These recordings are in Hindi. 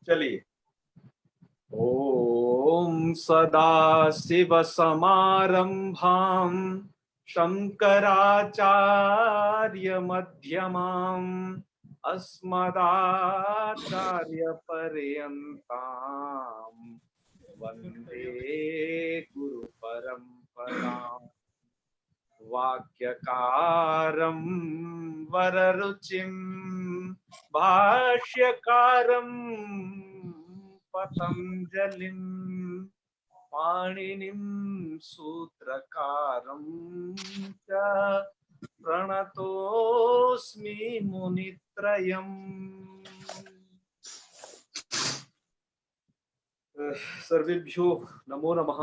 चलिए। ओम सदाशिव समारंभां शंकराचार्य मध्यमाम् अस्मदाचार्य पर्यन्ताम् वंदे गुरु परंपराम्। वाक्यकारं वररुचिं भाष्यकारं पतंजलिं पाणिनिं सूत्रकारं च प्रणतोऽस्मि मुनित्रयम्। सर्वेभ्यो नमो नमः।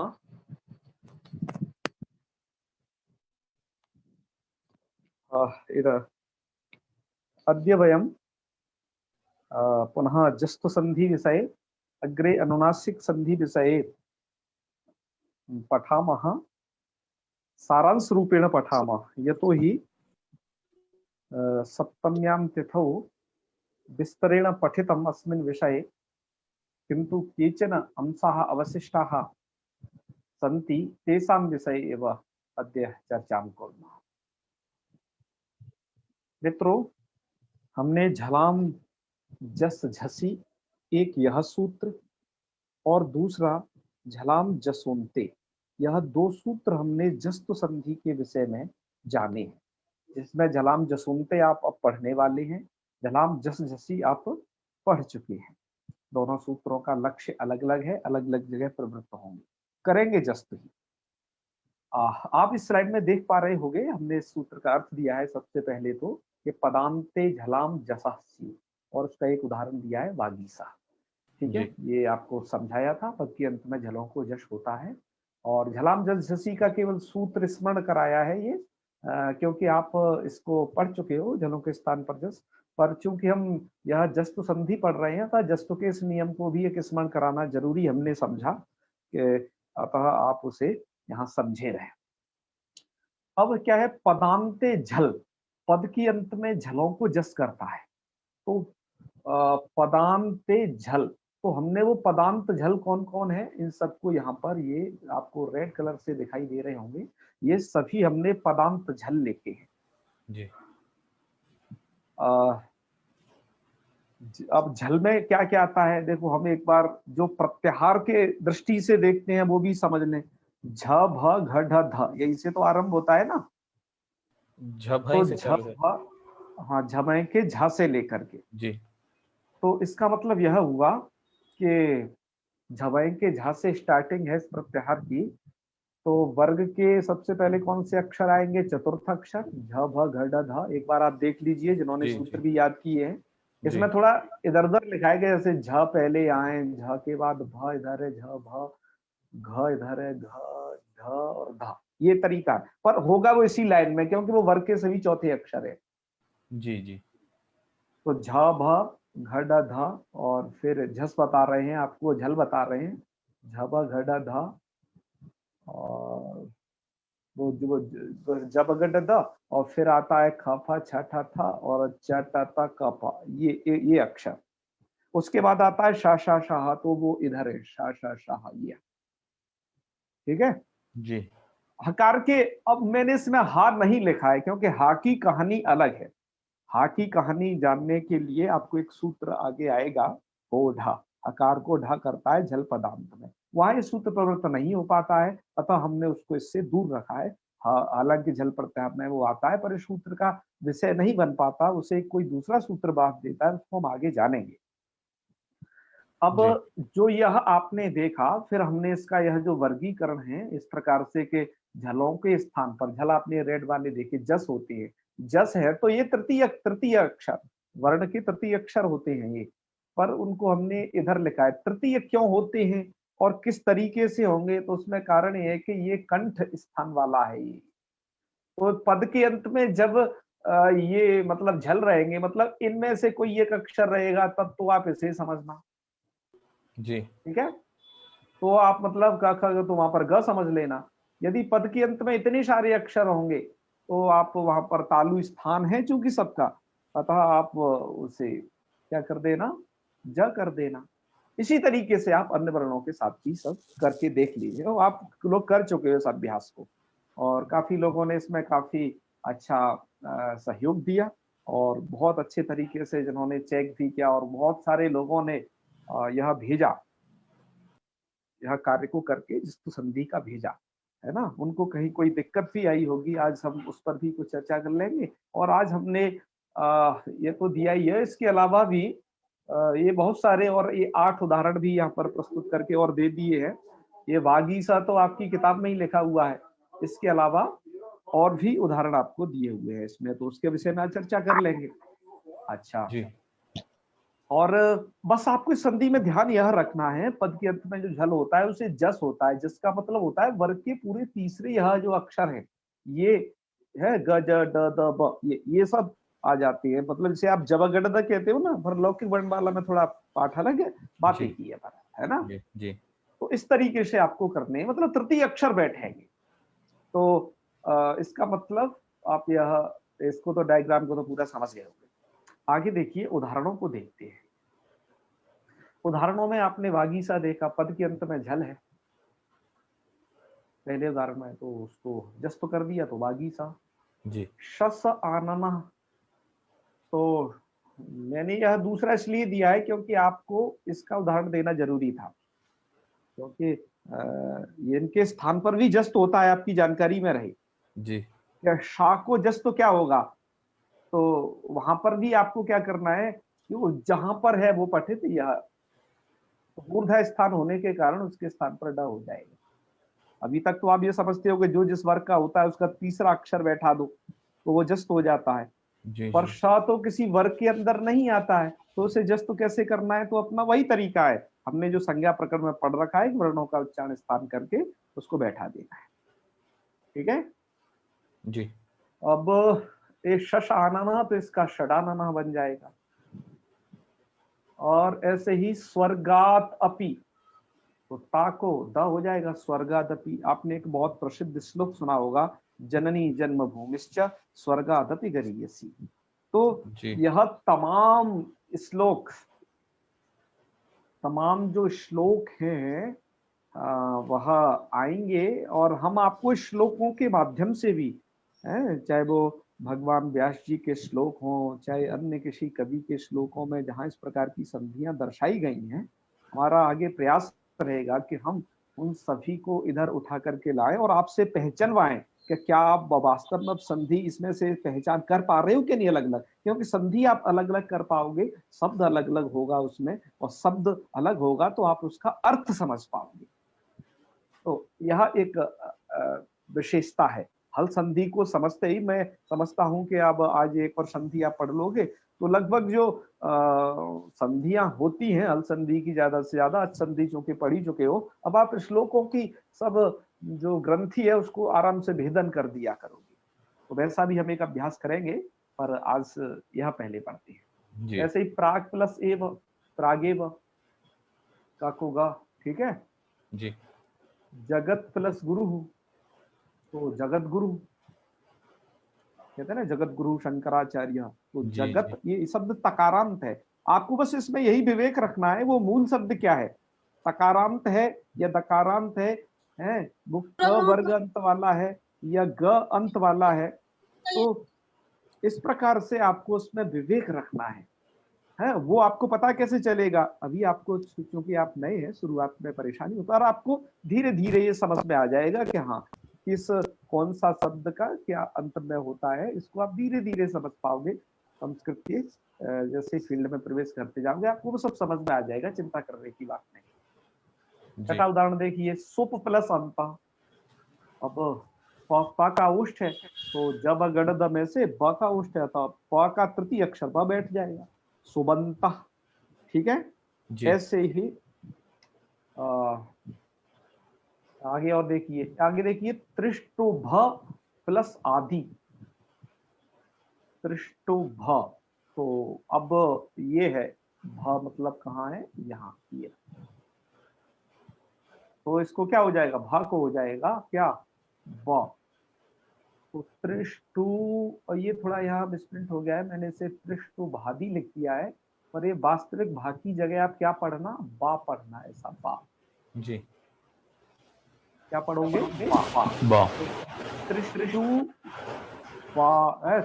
अद्य वयं पुनः जस्तु संधि विषये अग्रे अनुनासिक संधि विषये पठामः, सारांश रूपेण पठामः। यतोहि सप्तम्यां तिथौ विस्तरेण पठितम् अस्मिन् विषये, किन्तु केचन अंशाः अवशिष्टाः सन्ति, तेषां विषये एव अद्य चर्चां कुर्मः। मित्रों, हमने झलाम जस झसी एक यह सूत्र और दूसरा झलाम जसोन्ते, यह दो सूत्र हमने जस्तु संधि के विषय में जाने हैं। इसमें झलाम जसोन्ते आप अब पढ़ने वाले हैं, झलाम जस झसी आप पढ़ चुके हैं। दोनों सूत्रों का लक्ष्य अलग अलग है, अलग अलग जगह प्रवृत्त होंगे। करेंगे जस्त ही। आप इस स्लाइड में देख पा रहे होंगे, हमने इस सूत्र का अर्थ दिया है। सबसे पहले तो ये पदांते झलाम जसासी, और उसका एक उदाहरण दिया है वागीसा। ठीक है, ये आपको समझाया था। पद के अंत में झलों को जश होता है, और झलाम जस झसी का केवल सूत्र स्मरण कराया है ये, क्योंकि आप इसको पढ़ चुके हो झलों के स्थान पर जस। पर चूंकि हम यह जस्तु संधि पढ़ रहे हैं, तो जस्तु के इस नियम को भी एक स्मरण कराना जरूरी हमने समझा, कि अतः आप उसे यहाँ समझे रहे। अब क्या है, पदांते झल, पद के अंत में झलों को जस करता है। तो पदांते झल, तो हमने वो पदांत झल कौन कौन है, इन सबको यहाँ पर ये आपको रेड कलर से दिखाई दे रहे होंगे। ये सभी हमने पदांत झल लिखे हैं जी। अब झल में क्या क्या आता है, देखो हम एक बार जो प्रत्याहार के दृष्टि से देखते हैं वो भी समझ लें। झ भ घ ढ ध, यही से तो आरंभ होता है ना। तो झ भ, हाँ, झमय के झा से लेकर के जी। तो इसका मतलब यह हुआ कि झमय के झा से स्टार्टिंग है इस प्रत्याहार की। तो वर्ग के सबसे पहले कौन से अक्षर आएंगे, चतुर्थ अक्षर झ भ घ ढ ध। एक बार आप देख लीजिए जिन्होंने सूत्र भी याद किए हैं। इसमें थोड़ा इधर उधर लिखाया गया, जैसे झ पहले आए, झ के बाद भ इधर है, झ भ, घ इधर है, घ ढ और ध, ये तरीका। पर होगा वो इसी लाइन में, क्योंकि वो वर्ग के सभी चौथे अक्षर है जी जी। तो झ भ घ ढ ध, और फिर झस बता रहे हैं आपको, झल बता रहे हैं, झ भ घ ढ ध, और वो जब गड द, और फिर आता है ख फ छ ठ थ और च ट त क प, ये अक्षर। उसके बाद आता है शा शा शाह, तो वो इधर है, शा शा शाह, ये। ठीक है जी। हकार के, अब मैंने इसमें हा नहीं लिखा है, क्योंकि हा की कहानी अलग है। हा की कहानी जानने के लिए आपको एक सूत्र आगे आएगा, हो ढा, हकार को ढा करता है जल पदांत में, वहां ये सूत्र प्रवृत्त नहीं हो पाता है, अतः हमने उसको इससे दूर रखा है। हालांकि जल प्रत्याहार में वो आता है, पर इस सूत्र का विषय नहीं बन पाता, उसे कोई दूसरा सूत्र बात देता है, उसको हम आगे जानेंगे। अब जो यह आपने देखा, फिर हमने इसका यह जो वर्गीकरण है इस प्रकार से कि झलों के स्थान पर, झल आपने रेड वाले देखे जस होती है, जस है तो ये तृतीय अक्षर, वर्ण के तृतीय अक्षर होते हैं ये, पर उनको हमने इधर लिखा है। तृतीय क्यों होते हैं और किस तरीके से होंगे, तो उसमें कारण ये है कि ये कंठ स्थान वाला है ये। तो पद के अंत में जब ये मतलब झल रहेंगे, मतलब इनमें से कोई एक अक्षर रहेगा, तब तो आप इसे समझना जी। ठीक है, तो आप मतलब क ख तो वहां पर ग समझ लेना। यदि पद के अंत में इतने सारे अक्षर होंगे, तो आप वहां पर तालु स्थान है चूंकि सबका, अतः आप उसे क्या कर देना, ज कर देना। इसी तरीके से आप अन्य वर्णों के साथ भी सब करके देख लीजिए, और आप लोग कर चुके हो इस अभ्यास को, और काफी लोगों ने इसमें काफी अच्छा सहयोग दिया, और बहुत अच्छे तरीके से जिन्होंने चेक भी किया, और बहुत सारे लोगों ने यह भेजा, यह कार्य को करके जिसको संधि का भेजा, है ना। उनको कहीं कोई दिक्कत भी आई होगी, आज हम उस पर भी कुछ चर्चा कर लेंगे। और आज हमने ये तो दिया ही है, इसके अलावा भी ये बहुत सारे, और ये 8 उदाहरण भी यहाँ पर प्रस्तुत करके और दे दिए हैं। ये वागीसा तो आपकी किताब में ही लिखा हुआ है, इसके अलावा और भी उदाहरण आपको दिए हुए हैं इसमें, तो उसके विषय में आज चर्चा कर लेंगे। अच्छा जी। और बस आपको इस संधि में ध्यान यह रखना है, पद के अंत में जो झल होता है उसे जस होता है, जिसका मतलब होता है वर्ग के पूरे तीसरे यह जो अक्षर है, ये है ग ज ड द ब, ये सब आ जाती है। मतलब जैसे आप जबगडद कहते हो ना, पर लौकिक वर्णमाला में थोड़ा पाठ अलग है, बात जी। एक ही है ना। जी। जी। तो इस तरीके से आपको करने हैं, मतलब तृतीय अक्षर बैठेंगे। तो इसका मतलब आप यह, इसको तो डायग्राम को तो पूरा समझ गए होंगे। आगे देखिए, उदाहरणों को देखते हैं। उदाहरणों में आपने वागीसा देखा, पद के अंत में झल है पहले उदाहरण में, तो उसको जस तो कर दिया, तो वागीसा। जी। शस आनना, तो मैंने यह दूसरा इसलिए दिया है क्योंकि आपको इसका उदाहरण देना जरूरी था, क्योंकि ये इनके स्थान पर भी जस्त होता है, आपकी जानकारी में रहे। जी। या शा को जस्त तो क्या होगा, तो वहां पर भी आपको क्या करना है कि वो जहां पर है वो पठित, यह ऊर्ध्व स्थान होने के कारण उसके स्थान पर ड हो जाएगा। अभी तक तो आप ये समझते हो कि जो जिस वर्ग का होता है उसका तीसरा अक्षर बैठा दो तो वो जस्त हो जाता है, जी। पर जी। श तो किसी वर्ग के अंदर नहीं आता है, तो उसे जस्त कैसे करना है, तो अपना वही तरीका है, हमने जो संज्ञा प्रकरण में पढ़ रखा है, वर्णों का उच्चारण स्थान करके उसको बैठा देना है। ठीक है। जी। अब ये शश आना, तो इसका षडानना बन जाएगा। और ऐसे ही स्वर्गात अपि, तो ता को द हो जाएगा, स्वर्गादपि। आपने एक बहुत प्रसिद्ध श्लोक सुना होगा, जननी जन्म भूमिश्च स्वर्गादपि गरीयसी। तो जी। यह तमाम श्लोक, तमाम जो श्लोक हैं वह आएंगे, और हम आपको श्लोकों के माध्यम से भी, चाहे वो भगवान व्यास जी के श्लोक हों, चाहे अन्य किसी कवि के श्लोकों में जहां इस प्रकार की संधियां दर्शाई गई हैं, हमारा आगे प्रयास रहेगा कि हम उन सभी को इधर उठा करके लाएं और आपसे पहचानवाएं कि क्या आप वास्तव में संधि इसमें से पहचान कर पा रहे हो कि नहीं अलग अलग, क्योंकि संधि आप अलग अलग कर पाओगे, शब्द अलग अलग होगा उसमें, और शब्द अलग होगा तो आप उसका अर्थ समझ पाओगे। तो यह एक विशेषता है। हल संधि को समझते ही मैं समझता हूं कि अब आज एक और संधि आप पढ़ लोगे तो लगभग जो संधियां होती हैं हल संधि की, ज्यादा से ज्यादा आज संधि चूंकि पढ़ ही चुके हो, अब आप श्लोकों की सब जो ग्रंथि है उसको आराम से भेदन कर दिया करोगे। तो वैसा भी हम एक अभ्यास करेंगे, पर आज यह पहले पढ़ते हैं। जी। ऐसे ही प्राग प्लस एव, प्रागेव का को गा, ठीक है। जी। जगत प्लस गुरु, तो जगत गुरु कहते हैं ना, जगत गुरु शंकराचार्य। तो जी। जी। जगत ये शब्द तकारांत है, आपको बस इसमें यही विवेक रखना है वो मूल शब्द क्या है, तकारांत है या दकारांत है वो क वर्ग अंत वाला है या ग अंत वाला है। तो इस प्रकार से आपको उसमें विवेक रखना है वो आपको पता कैसे चलेगा, अभी आपको क्योंकि आप नए हैं, शुरुआत में परेशानी होता है, और आपको धीरे धीरे ये समझ में आ जाएगा कि हाँ किस कौन सा शब्द का क्या अंत में होता है, इसको आप धीरे धीरे समझ पाओगे। संस्कृत के जैसे फील्ड में प्रवेश करते जाओगे आपको वो सब समझ में आ जाएगा, चिंता करने की बात नहीं। जी। छठा उदाहरण देखिए, सुप प्लस अंत। अब प का उष्ट है, तो जब गणद में से ब का उष्ट है तो प का तृतीय अक्षर ब बैठ जाएगा, सुबंता। ठीक है। जी। ऐसे ही आगे और देखिए, आगे देखिए, त्रिष्टुभ प्लस आदि, त्रिष्टुभ। तो अब ये है भ मतलब कहाँ है, यहाँ ये, तो इसको क्या हो जाएगा, भा को हो जाएगा क्या, ब। तो त्रिष्टु, और ये थोड़ा यहाँ मिसप्रिंट हो गया है, मैंने इसे त्रिष्टुभादि लिख दिया है, पर ये वास्तविक भा की जगह आप क्या पढ़ना, बा पढ़ना, ऐसा बा। जी। क्या पढ़ोगे, बा। बा। त्रिष्टु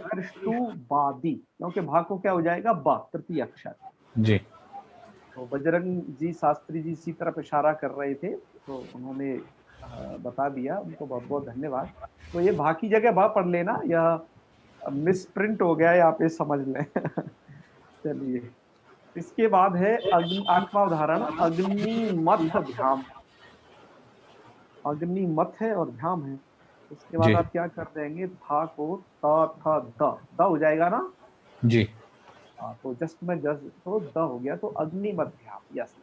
त्रिष्टु बादी, क्योंकि भा को क्या हो जाएगा, बा, तृतीय अक्षर। जी। तो बजरंग जी शास्त्री जी इसी तरफ इशारा कर रहे थे, तो उन्होंने बता दिया, उनको बहुत बहुत धन्यवाद। तो ये भा की जगह बा पढ़ लेना, यह मिसप्रिंट हो गया है, आप ये समझ लें। चलिए, इसके बाद है आठवां उदाहरण, अग्निमथ भ्याम। अग्निमथ है और भ्याम है। इसके बाद जी। आप क्या कर देंगे, था को त थ द हो जाएगा ना। जी। हाँ, तो जस्ट में जस्ट तो द हो गया, तो अग्निमथ भ्याम, यस।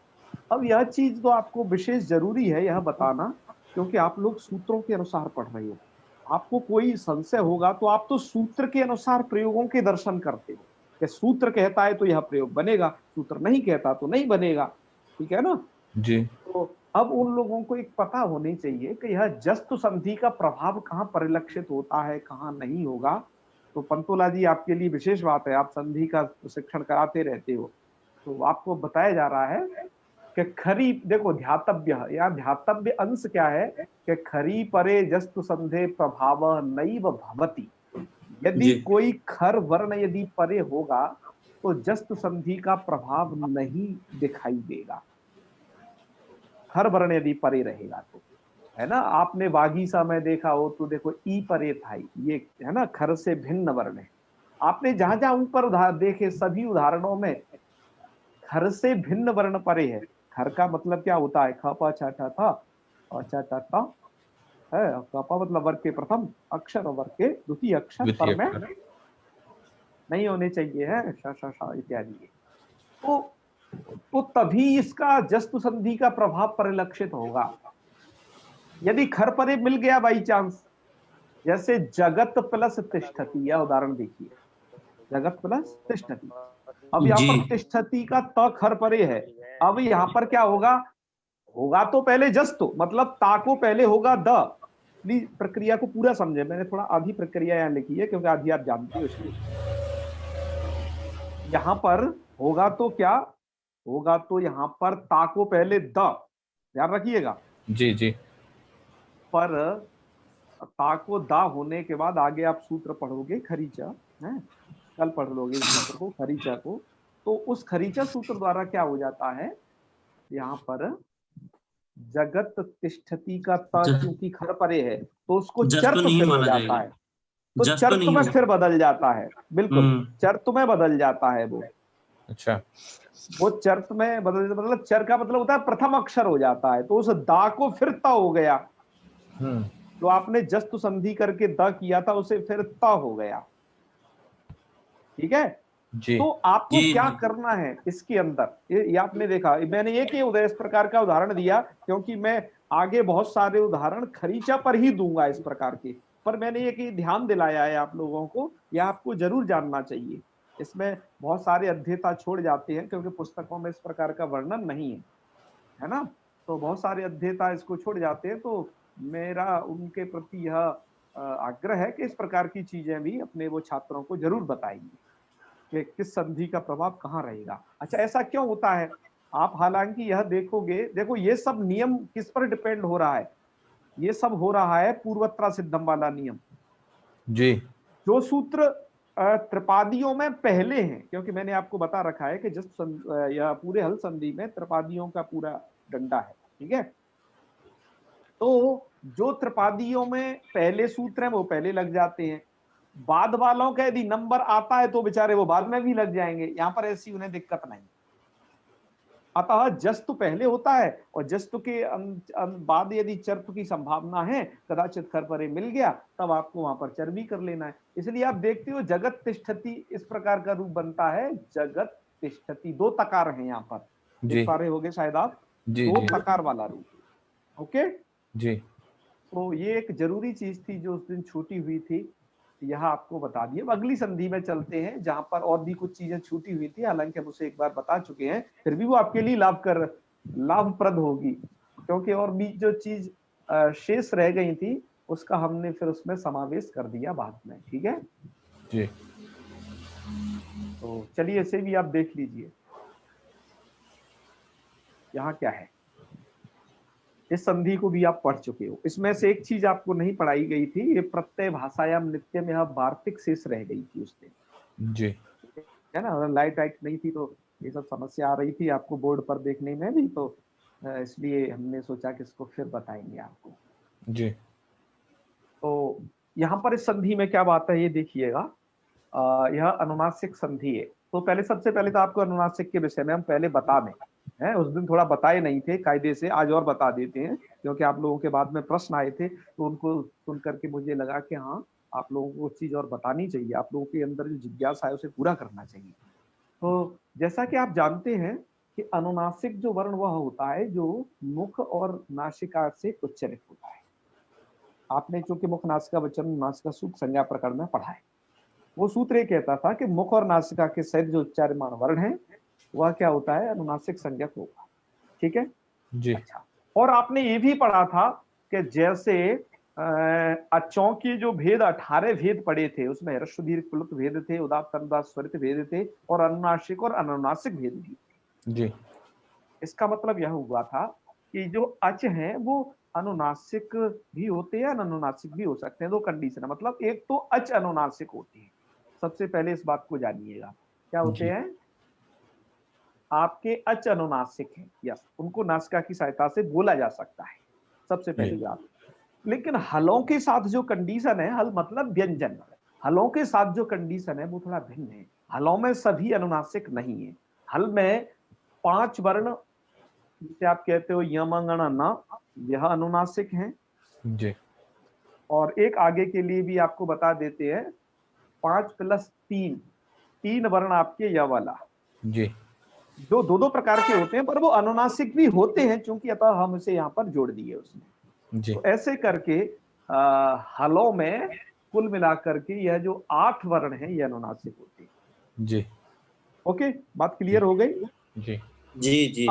अब यह चीज तो आपको विशेष जरूरी है यह बताना, क्योंकि आप लोग सूत्रों के अनुसार पढ़ रहे हो। आपको कोई संशय होगा तो आप तो सूत्र के अनुसार प्रयोगों के दर्शन करते हो, कि सूत्र कहता है तो यह प्रयोग बनेगा, सूत्र नहीं कहता तो नहीं बनेगा, ठीक है ना। जी। तो अब उन लोगों को एक पता होनी चाहिए कि यह जस्तु संधि का प्रभाव कहाँ परिलक्षित होता है, कहाँ नहीं होगा। तो पंतोला जी, आपके लिए विशेष बात है, आप संधि का शिक्षण कराते रहते हो, तो आपको बताया जा रहा है कि खरी, देखो ध्यातव्य, या ध्यातव्य अंश क्या है, कि खरी परे जस्तु संधे प्रभाव नैव भवति। यदि जी कोई खर वर्ण यदि परे होगा तो जस्तु संधि का प्रभाव नहीं दिखाई देगा, खर वर्ण यदि परे रहेगा तो, है ना। आपने वागीसा में देखा हो तो देखो ई परे था, ये है ना, खर से भिन्न वर्ण है। आपने जहां जहां ऊपर उदाहरण देखे, सभी उदाहरणों में खर से भिन्न वर्ण परे है। खर का मतलब क्या होता है, ख प छ ठ था और छ ट त है, क प मतलब वर्ग के प्रथम अक्षर और वर्ग के द्वितीय अक्षर द्वितीय पर में अक्षर। नहीं होने चाहिए, है श श श इत्यादि। तो तभी इसका जस्तु संधि का प्रभाव परिलक्षित होगा। यदि खर परे मिल गया बाई चांस, जैसे जगत प्लस तिष्ठति, यह उदाहरण देखिए, जगत प्लस तिष्ठति। अब यहाँ जी पर तिष्ठति का त खर परे है। अब यहाँ पर क्या होगा, होगा तो पहले जस्तु, मतलब ता को पहले होगा द। प्लीज प्रक्रिया को पूरा समझे, मैंने थोड़ा आधी प्रक्रिया यहाँ लिखी है क्योंकि आधी आप जानते हो, इसलिए। यहाँ पर होगा तो क्या होगा, तो यहाँ पर ता को पहले द, ध्यान रखिएगा। जी। जी। पर ता को दा होने के बाद आगे आप सूत्र पढ़ोगे खरीचा, है, कल पढ़ लोगे इस सूत्र को, खरीचा को। तो उस खरीचा सूत्र द्वारा क्या हो जाता है, यहाँ पर जगत तिष्ठति का ता क्योंकि खर परे है तो उसको जस तो चर्त नहीं फिर हो माना जाता जाएगा, है, तो जस तो चर्त नहीं में हो। फिर बदल जाता है, बिल्कुल चर्त में बदल जाता है वो। अच्छा। वो चर्त में बदल, मतलब चर का मतलब होता है प्रथम अक्षर हो जाता है, तो उस दा को फिर त हो गया। तो आपने जस्तु संधि करके द किया था, उसे फिर त हो गया, ठीक है। जी। तो आपको जी क्या जी करना है इसके अंदर, ये आपने देखा, मैंने एक ही उदय इस प्रकार का उदाहरण दिया क्योंकि मैं आगे बहुत सारे उदाहरण खरीचा पर ही दूंगा इस प्रकार के, पर मैंने एक ही ध्यान दिलाया है आप लोगों को, यह आपको जरूर जानना चाहिए। इसमें बहुत सारे अध्येता छोड़ जाते हैं क्योंकि पुस्तकों में इस प्रकार का वर्णन नहीं है, है ना। तो बहुत सारे अध्येता इसको छोड़ जाते हैं, तो मेरा उनके प्रति यह आग्रह है कि इस प्रकार की चीजें भी अपने वो छात्रों को जरूर बताएंगे कि किस संधि का प्रभाव कहाँ रहेगा। अच्छा, ऐसा क्यों होता है, आप हालांकि यह देखोगे, देखो ये सब नियम किस पर डिपेंड हो रहा है, ये सब हो रहा है पूर्वत्रा सिद्धम वाला नियम। जी। जो सूत्र त्रिपादियों में पहले हैं, क्योंकि मैंने आपको बता रखा है कि जिस या पूरे हल संधि में त्रिपादियों का पूरा डंडा है, ठीक है। तो जो त्रिपादियों में पहले सूत्र हैं वो पहले लग जाते हैं, बाद वालों का यदि नंबर आता है तो बेचारे वो बाद में भी लग जाएंगे, यहां पर ऐसी उन्हें दिक्कत नहीं। अतः जस्तु पहले होता है और जस्तु के बाद यदि चर्प की संभावना है, कदाचित खर परे मिल गया, तब आपको वहां पर चर भी कर लेना है। इसलिए आप देखते हो जगत तिष्ठति इस प्रकार का रूप बनता है, जगत तिष्ठति, दो तकार हैं यहाँ पर, जी। देख पा रहे होगे शायद आप, जी। दो जी। तकार वाला रूप। ओके, जी। तो ये एक जरूरी चीज थी जो उस दिन छूटी हुई थी, यह आपको बता दिए। अगली संधि में चलते हैं जहां पर और भी कुछ चीजें छूटी हुई थी, हालांकि हम उसे एक बार बता चुके हैं, फिर भी वो आपके लिए लाभप्रद होगी, क्योंकि और भी जो चीज शेष रह गई थी उसका हमने फिर उसमें समावेश कर दिया बाद में, ठीक है। जी। तो चलिए इसे भी आप देख लीजिए। यहाँ क्या है, इस संधि को भी आप पढ़ चुके हो। इसमें से एक चीज आपको नहीं पढ़ाई गई थी, ये प्रत्यय भाषायाम नित्य में यह वार्तिक शेष रह गई थी उस दिन, जी है ना। अगर लाइट वाइट नहीं थी तो ये सब समस्या आ रही थी आपको बोर्ड पर देखने में भी, तो इसलिए हमने सोचा कि इसको फिर बताएंगे आपको। जी तो यहाँ पर इस संधि में क्या बात है ये देखिएगा। यह अनुनासिक संधि है। तो पहले, सबसे पहले तो आपको अनुनासिक के विषय में हम पहले बता दें, है उस दिन थोड़ा बताए नहीं थे कायदे से, आज और बता देते हैं, क्योंकि आप लोगों के बाद में प्रश्न आए थे तो उनको सुन करके मुझे लगा कि हाँ आप लोगों को चीज और बतानी चाहिए, आप लोगों के अंदर जो जिज्ञासा है उसे पूरा करना चाहिए। तो जैसा कि आप जानते हैं कि अनुनासिक जो वर्ण वह होता है जो मुख और नासिका से उच्चारित होता है। आपने चूंकि मुख नासिका वचन नासिका सूत्र संज्ञा प्रकरण में पढ़ा है, वो सूत्र ये कहता था कि मुख और नासिका के सहित जो उच्चार्यमान वर्ण है वह क्या होता है, अनुनासिक संज्ञक होगा। ठीक है जी अच्छा, और आपने ये भी पढ़ा था कि जैसे अचों के जो भेद 18 भेद पड़े थे, उसमें ह्रस्व दीर्घ प्लुत भेद थे, उदात्त अनुदात्त स्वरित भेद थे, और अनुनासिक और अनुनासिक भेद भी। जी इसका मतलब यह हुआ था कि जो अच हैं वो अनुनासिक भी होते हैं, अनुनासिक भी हो सकते हैं। दो कंडीशन है, मतलब एक तो अच अनुनासिक होते हैं, सबसे पहले इस बात को जानिएगा। क्या होते जी हैं, आपके अच अनुनासिक हैं, यस, उनको नासिका की सहायता से बोला जा सकता है, सबसे पहली बात। लेकिन हलों के साथ जो कंडीशन है, हल मतलब व्यंजन, हलों के साथ जो कंडीशन है वो थोड़ा भिन्न है। हलों में सभी अनुनासिक नहीं है। हल में 5 वर्ण, जिसे आप कहते हो यम गण न, यह अनुनासिक हैं। जी और एक आगे के लिए भी आपको बता देते हैं, 5 + 3, 3 वर्ण आपके य वाला, जी जो दो दो प्रकार के होते हैं, पर वो अनुनासिक भी होते हैं, चूंकि अतः हम इसे यहाँ पर जोड़ दिए उसमें। जी तो ऐसे करके हलों में कुल मिलाकर के यह जो 8 वर्ण हैं ये अनुनासिक होते हैं। जी ओके, बात क्लियर हो गई। जी जी जी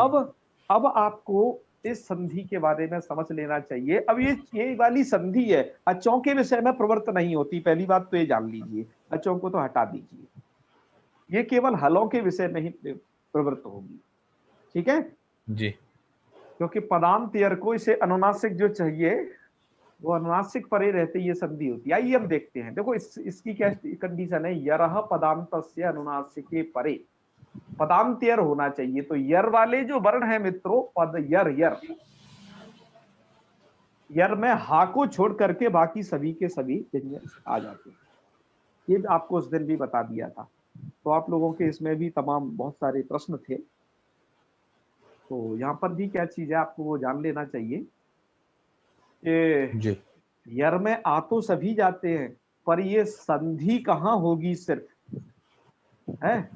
अब आपको इस संधि के बारे में समझ लेना चाहिए। अब ये वाली संधि है, अचों के विषय में प्रवृत्त नहीं होती, पहली बात तो ये जान लीजिए, अचों को तो हटा दीजिए, ये केवल हलों के विषय में ही प्रवृत्त होगी। ठीक है, जी क्योंकि पदांत को इसे अनुनासिक जो चाहिए वो अनुनासिक परे रहते ये संधि होती है। आइए हम देखते हैं, देखो इसकी क्या कंडीशन है, यरह पदांतस्य अनुनासिके परे, पदांतर होना चाहिए। तो यर वाले जो वर्ण है मित्रों, पद यर, यर में हा को छोड़ करके बाकी सभी के सभी व्यंजन आ जाते हैं। ये आपको उस दिन भी बता दिया था। तो आप लोगों के इसमें भी तमाम बहुत सारे प्रश्न थे, तो यहाँ पर भी क्या चीज है आपको वो जान लेना चाहिए कि जी यर में आ तो सभी जाते हैं, पर ये संधि कहाँ होगी सिर्फ, है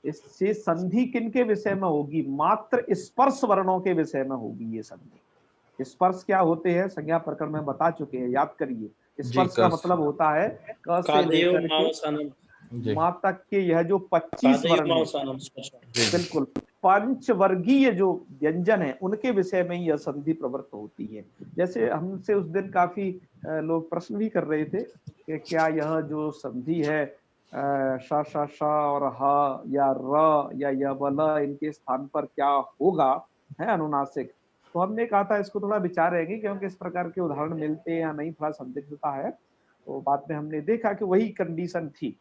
इससे संधि किनके विषय में होगी, मात्र स्पर्श वर्णों के विषय में होगी ये संधि। स्पर्श क्या होते हैं संज्ञा प्रकरण में बता चुके हैं, याद करिए। जी स्पर्श का मतलब होता है क से कादयो लेकर के मावसानम जी मां तक के यह जो 25 कादयो वर्ण है, मावसानम स्पर्श। बिल्कुल पंचवर्गीय जो व्यंजन है उनके विषय में यह संधि प्रवृत्त होती है। जैसे हमसे उस दिन काफी लोग प्रश्न भी कर रहे थे कि क्या यह जो संधि है श श श और ह या र या य वल, इनके स्थान पर क्या होगा, है अनुनासिक। तो हमने कहा था इसको थोड़ा विचारेंगे, क्योंकि इस प्रकार के उदाहरण मिलते हैं या नहीं थोड़ा संदिग्धता है। तो बाद में हमने देखा कि वही कंडीशन थी,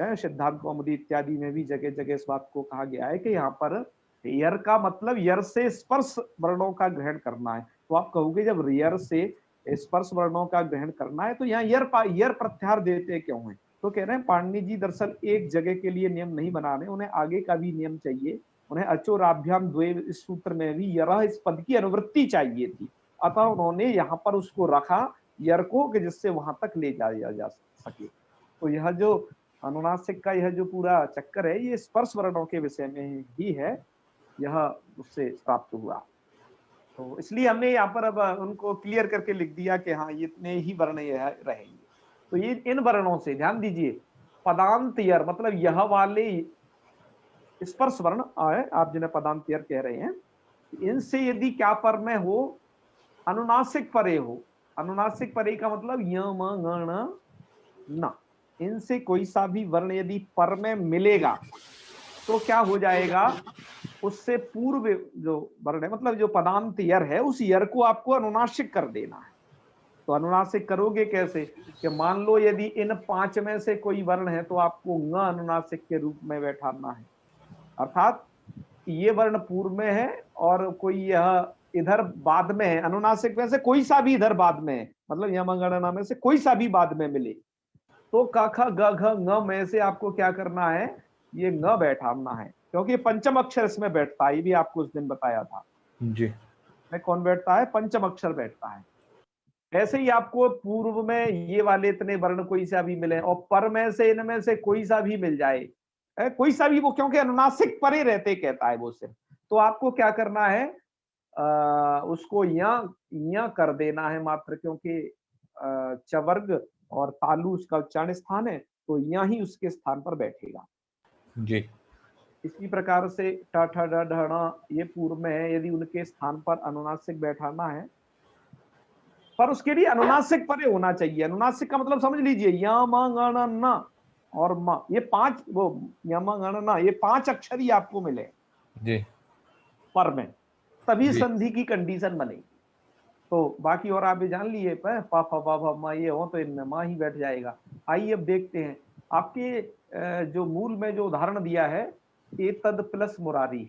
सिद्धांत कौमुदी इत्यादि में भी जगह जगह इस बात को कहा गया है कि यहाँ पर यर का मतलब यर से स्पर्श वर्णों का ग्रहण करना है। तो आप कहोगे जब यर से स्पर्श वर्णों का ग्रहण करना है तो यहाँ यर प्रत्याहार देते क्यों है। तो कह रहे हैं पाणिनि जी दरअसल एक जगह के लिए नियम नहीं बना रहे, उन्हें आगे का भी नियम चाहिए। उन्हें अचोराभ्याम द्वे इस सूत्र में भी यरह इस पद की अनुवृत्ति चाहिए थी, अतः उन्होंने यहाँ पर उसको रखा यर को, कि जिससे वहां तक ले जाया जा सके। तो यह जो अनुनासिक का यह जो पूरा चक्कर है ये स्पर्श वर्णों के विषय में ही है, यह उससे प्राप्त हुआ। तो इसलिए हमने यहाँ पर अब उनको क्लियर करके लिख दिया कि हाँ इतने ही वर्ण यह रहेंगे। तो ये इन वर्णों से ध्यान दीजिए, पदांत यर मतलब यह वाले स्पर्श वर्ण आए, आप जिन्हें पदांत यर कह रहे हैं, इनसे यदि क्या पर में हो, अनुनासिक परे हो। अनुनासिक परे का मतलब यम गण न, इनसे कोई सा भी वर्ण यदि पर में मिलेगा तो क्या हो जाएगा, उससे पूर्व जो वर्ण है, मतलब जो पदांत यर है, उस यर को आपको अनुनासिक कर देना है। तो अनुनासिक करोगे कैसे कि मान लो यदि इन 5 में से कोई वर्ण है तो आपको ङ अनुनासिक के रूप में बैठाना है, अर्थात ये वर्ण पूर्व में है और कोई यह इधर बाद में है, अनुनासिक में से कोई सा भी इधर बाद में है, मतलब यमगणना में से कोई सा भी बाद में मिले तो क ख ग घ ङ में से आपको क्या करना है, ये ङ बैठाना है, क्योंकि पंचम अक्षर इसमें बैठता है, ये भी आपको उस दिन बताया था। जी में कौन बैठता है, पंचम अक्षर बैठता है। ऐसे ही आपको पूर्व में ये वाले इतने वर्ण कोई सा भी मिले और पर में से इनमें से कोई सा भी मिल जाए, कोई सा भी, वो क्योंकि अनुनासिक परे रहते कहता है वो सिर्फ, तो आपको क्या करना है, उसको या कर देना है मात्र, क्योंकि चवर्ग और तालु उसका उच्चारण स्थान है, तो या ही उसके स्थान पर बैठेगा। जी इसी प्रकार से ट ठ ड ढ ण ये पूर्व में है, यदि उनके स्थान पर अनुनासिक बैठाना है, पर उसके लिए अनुनासिक परे होना चाहिए। अनुनासिक का मतलब समझ लीजिए, य म ङ ण न और म, ये 5 वो य म ङ ण न, ये 5 अक्षर ही आपको मिले जी पर में, तभी जी संधि की कंडीशन बनेगी। तो बाकी और आप भी जान लिए, प फ फ भ म ये हो तो इनमें माँ ही बैठ जाएगा। आइए अब देखते हैं आपके जो मूल में जो उदाहरण दिया है, एतद प्लस मुरारी,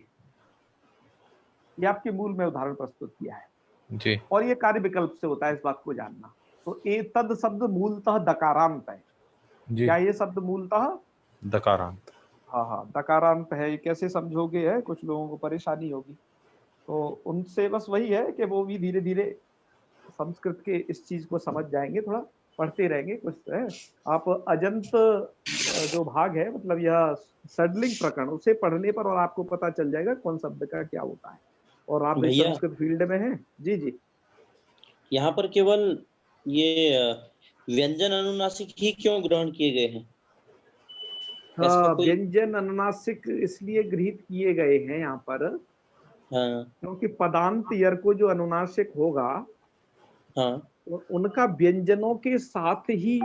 ये आपके मूल में उदाहरण प्रस्तुत किया है जी और ये कार्य विकल्प से होता है, इस बात को जानना। तो एतद शब्द मूलतः दकारांत है। जी क्या ये शब्द मूलतः, दकारांत। हाँ हाँ दकारांत है। ये कैसे समझोगे, है कुछ लोगों को परेशानी होगी, तो उनसे बस वही है कि वो भी धीरे धीरे संस्कृत के इस चीज को समझ जाएंगे, थोड़ा पढ़ते रहेंगे कुछ है। आप अजंत जो भाग है, मतलब यह सडलिंग प्रकरण, उसे पढ़ने पर और आपको पता चल जाएगा कौन शब्द का क्या होता है। और आप इस भैया संस्कृत फील्ड में हैं। जी जी, यहाँ पर केवल ये व्यंजन अनुनासिक ही क्यों ग्रहण किए गए हैं? ऐसा कोई? व्यंजन अनुनासिक इसलिए गृहीत किए गए हैं यहाँ पर, हाँ क्योंकि पदांत यर को जो अनुनासिक होगा, हाँ उनका व्यंजनों के साथ ही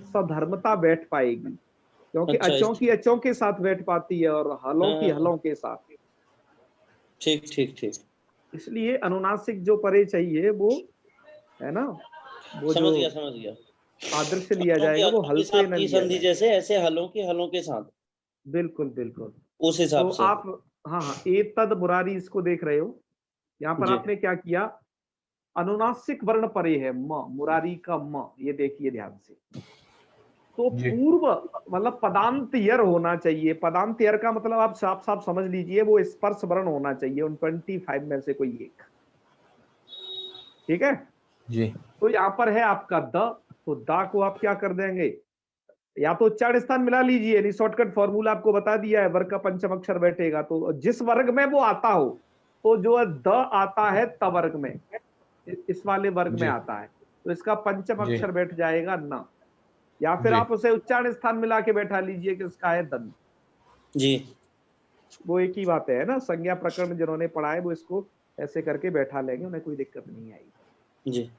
सधर्मता बैठ पाएगी, क्योंकि अच्छा अचों की अचों के साथ बैठ पाती है और हलों की हाँ हलों के साथ। ठीक ठीक ठीक, इसलिए अनुनासिक जो परे चाहिए वो है ना, वो जो समझ गया। आदर्श लिया अचों जाएगा वो के हल से साथ न की लिया संधि, जाए। जैसे ऐसे हलों के साथ, बिल्कुल बिल्कुल। उस हिसाब तो से। आप, हाँ हाँ, एतद मुरारी इसको देख रहे हो, यहाँ पर जी आपने क्या किया, अनुनासिक वर्ण परे है म, मुरारी का म, ये देखिए ध्यान से। तो जी पूर्व मतलब पदांत यर होना चाहिए। पदांत यर का मतलब आप साफ साफ समझ लीजिए, वो स्पर्श वर्ण होना चाहिए उन 25 में से कोई एक, ठीक है। जी तो यहाँ पर है आपका द, तो दा को आप क्या कर देंगे, या तो उच्चारण स्थान मिला लीजिए, यानी शॉर्टकट फॉर्मूला आपको बता दिया है, वर्ग का पंचम अक्षर बैठेगा, तो जिस वर्ग में वो आता हो, तो जो द आता है त वर्ग में, इस वाले वर्ग में जी आता है, तो इसका पंचम जी अक्षर बैठ जाएगा न, या फिर जी आप उसे उच्चारण स्थान मिला के बैठा लीजिए कि उसका है दंत। जी वो एक ही बात है ना, संज्ञा प्रकरण जिन्होंने पढ़ा है वो इसको ऐसे करके बैठा लेंगे, उन्हें कोई दिक्कत नहीं आएगी। जी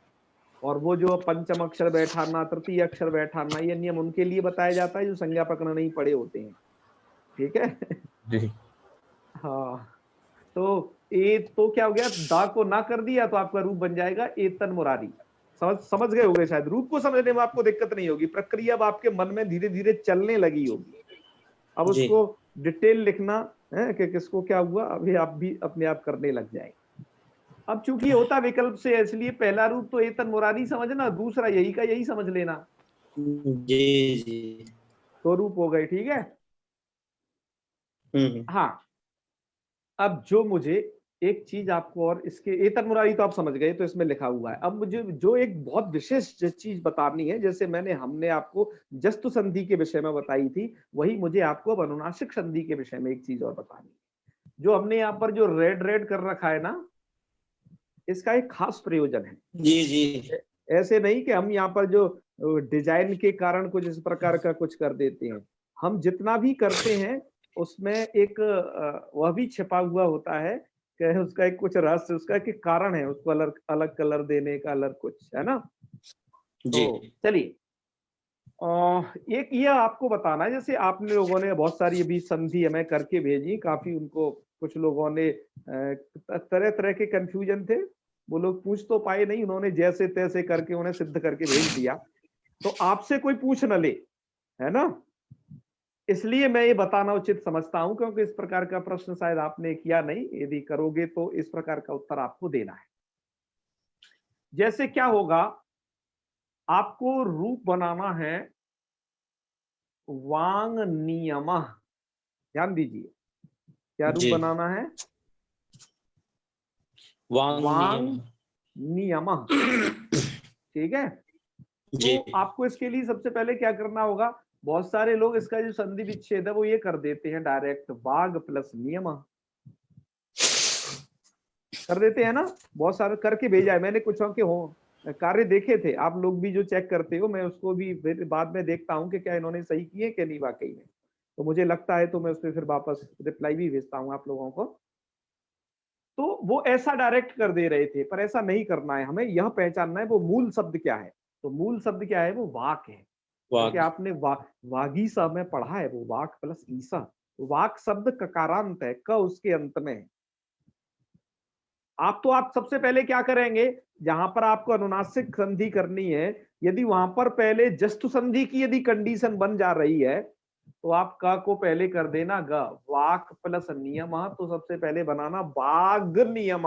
और वो जो पंचम अक्षर बैठाना, तृतीय अक्षर बैठाना, ये नियम उनके लिए बताया जाता है जो संज्ञा प्रकरण नहीं पढ़े होते हैं, ठीक है। जी हाँ, तो ए तो क्या हो गया, दा को ना कर दिया तो आपका रूप बन जाएगा एतन मुरारी। समझ गए होंगे शायद, रूप को समझने में आपको दिक्कत नहीं होगी, प्रक्रिया अब आपके मन में धीरे धीरे चलने लगी होगी। अब जी उसको डिटेल लिखना है कि किसको क्या हुआ, अभी आप भी अपने आप करने लग जाएंगे। अब चूंकि होता विकल्प से, इसलिए पहला रूप तो एतन मुरारी समझना, दूसरा यही का यही समझ लेना, जी जी। तो रूप हो गए, ठीक है। हम्म। हाँ, अब जो मुझे एक चीज आपको, और इसके एतन मुरारी तो आप समझ गए, तो इसमें लिखा हुआ है। अब मुझे जो एक बहुत विशेष चीज बतानी है, जैसे हमने आपको जस्तु संधि के विषय में बताई थी, वही मुझे आपको अब अनुनासिक संधि के विषय में एक चीज और बतानी है। जो हमने यहाँ पर जो रेड रेड कर रखा है ना, इसका एक खास प्रयोजन है। जी जी ऐसे नहीं कि हम यहाँ पर जो डिजाइन के कारण कुछ इस प्रकार का कुछ कर देते हैं, हम जितना भी करते हैं उसमें एक वह भी छिपा हुआ होता है कि उसका एक कुछ रहस्य, उसका एक कारण है, उसको अलग अलग कलर देने का, अलग कुछ है ना। जी तो चलिए, एक ये आपको बताना है, जैसे आपने लोगों ने बहुत सारी अभी संधि हमें करके भेजी, काफी उनको कुछ लोगों ने तरह तरह के कंफ्यूजन थे, वो लोग पूछ तो पाए नहीं, उन्होंने जैसे तैसे करके उन्हें सिद्ध करके भेज दिया। तो आपसे कोई पूछ न ले, है ना, इसलिए मैं ये बताना उचित समझता हूं, क्योंकि इस प्रकार का प्रश्न शायद आपने किया नहीं, यदि करोगे तो इस प्रकार का उत्तर आपको देना है। जैसे क्या होगा, आपको रूप बनाना है वांग नियमः, ध्यान दीजिए, क्या रूप जी। बनाना है? वांग वांग नियम। नियमः, ठीक है। जी। तो आपको इसके लिए सबसे पहले क्या करना होगा, बहुत सारे लोग इसका जो संधि विच्छेद है वो ये कर देते हैं, डायरेक्ट वाग प्लस नियमः कर देते हैं ना, बहुत सारे करके भेजा है मैंने, कुछ के हो कार्य देखे थे, आप लोग भी जो चेक करते हो, मैं उसको भी फिर बाद में देखता हूँ कि क्या इन्होंने सही किए कि नहीं वाकई में, तो मुझे लगता है तो मैं उस पर फिर वापस रिप्लाई भी भेजता हूँ आप लोगों को। तो वो ऐसा डायरेक्ट कर दे रहे थे, पर ऐसा नहीं करना है, हमें यह पहचानना है वो मूल शब्द क्या है। तो मूल शब्द क्या है, वो वाक है, क्योंकि वाग। आपने वागीसा में पढ़ा है, वो वाक प्लस ईसा, वाक शब्द ककारांत है, क उसके अंत में है। आप सबसे पहले क्या करेंगे, जहां पर आपको अनुनासिक संधि करनी है, यदि वहां पर पहले जस्तु संधि की यदि कंडीशन बन जा रही है, तो आप क को पहले कर देना ग, वाक प्लस नियम, तो सबसे पहले बनाना वाग नियम।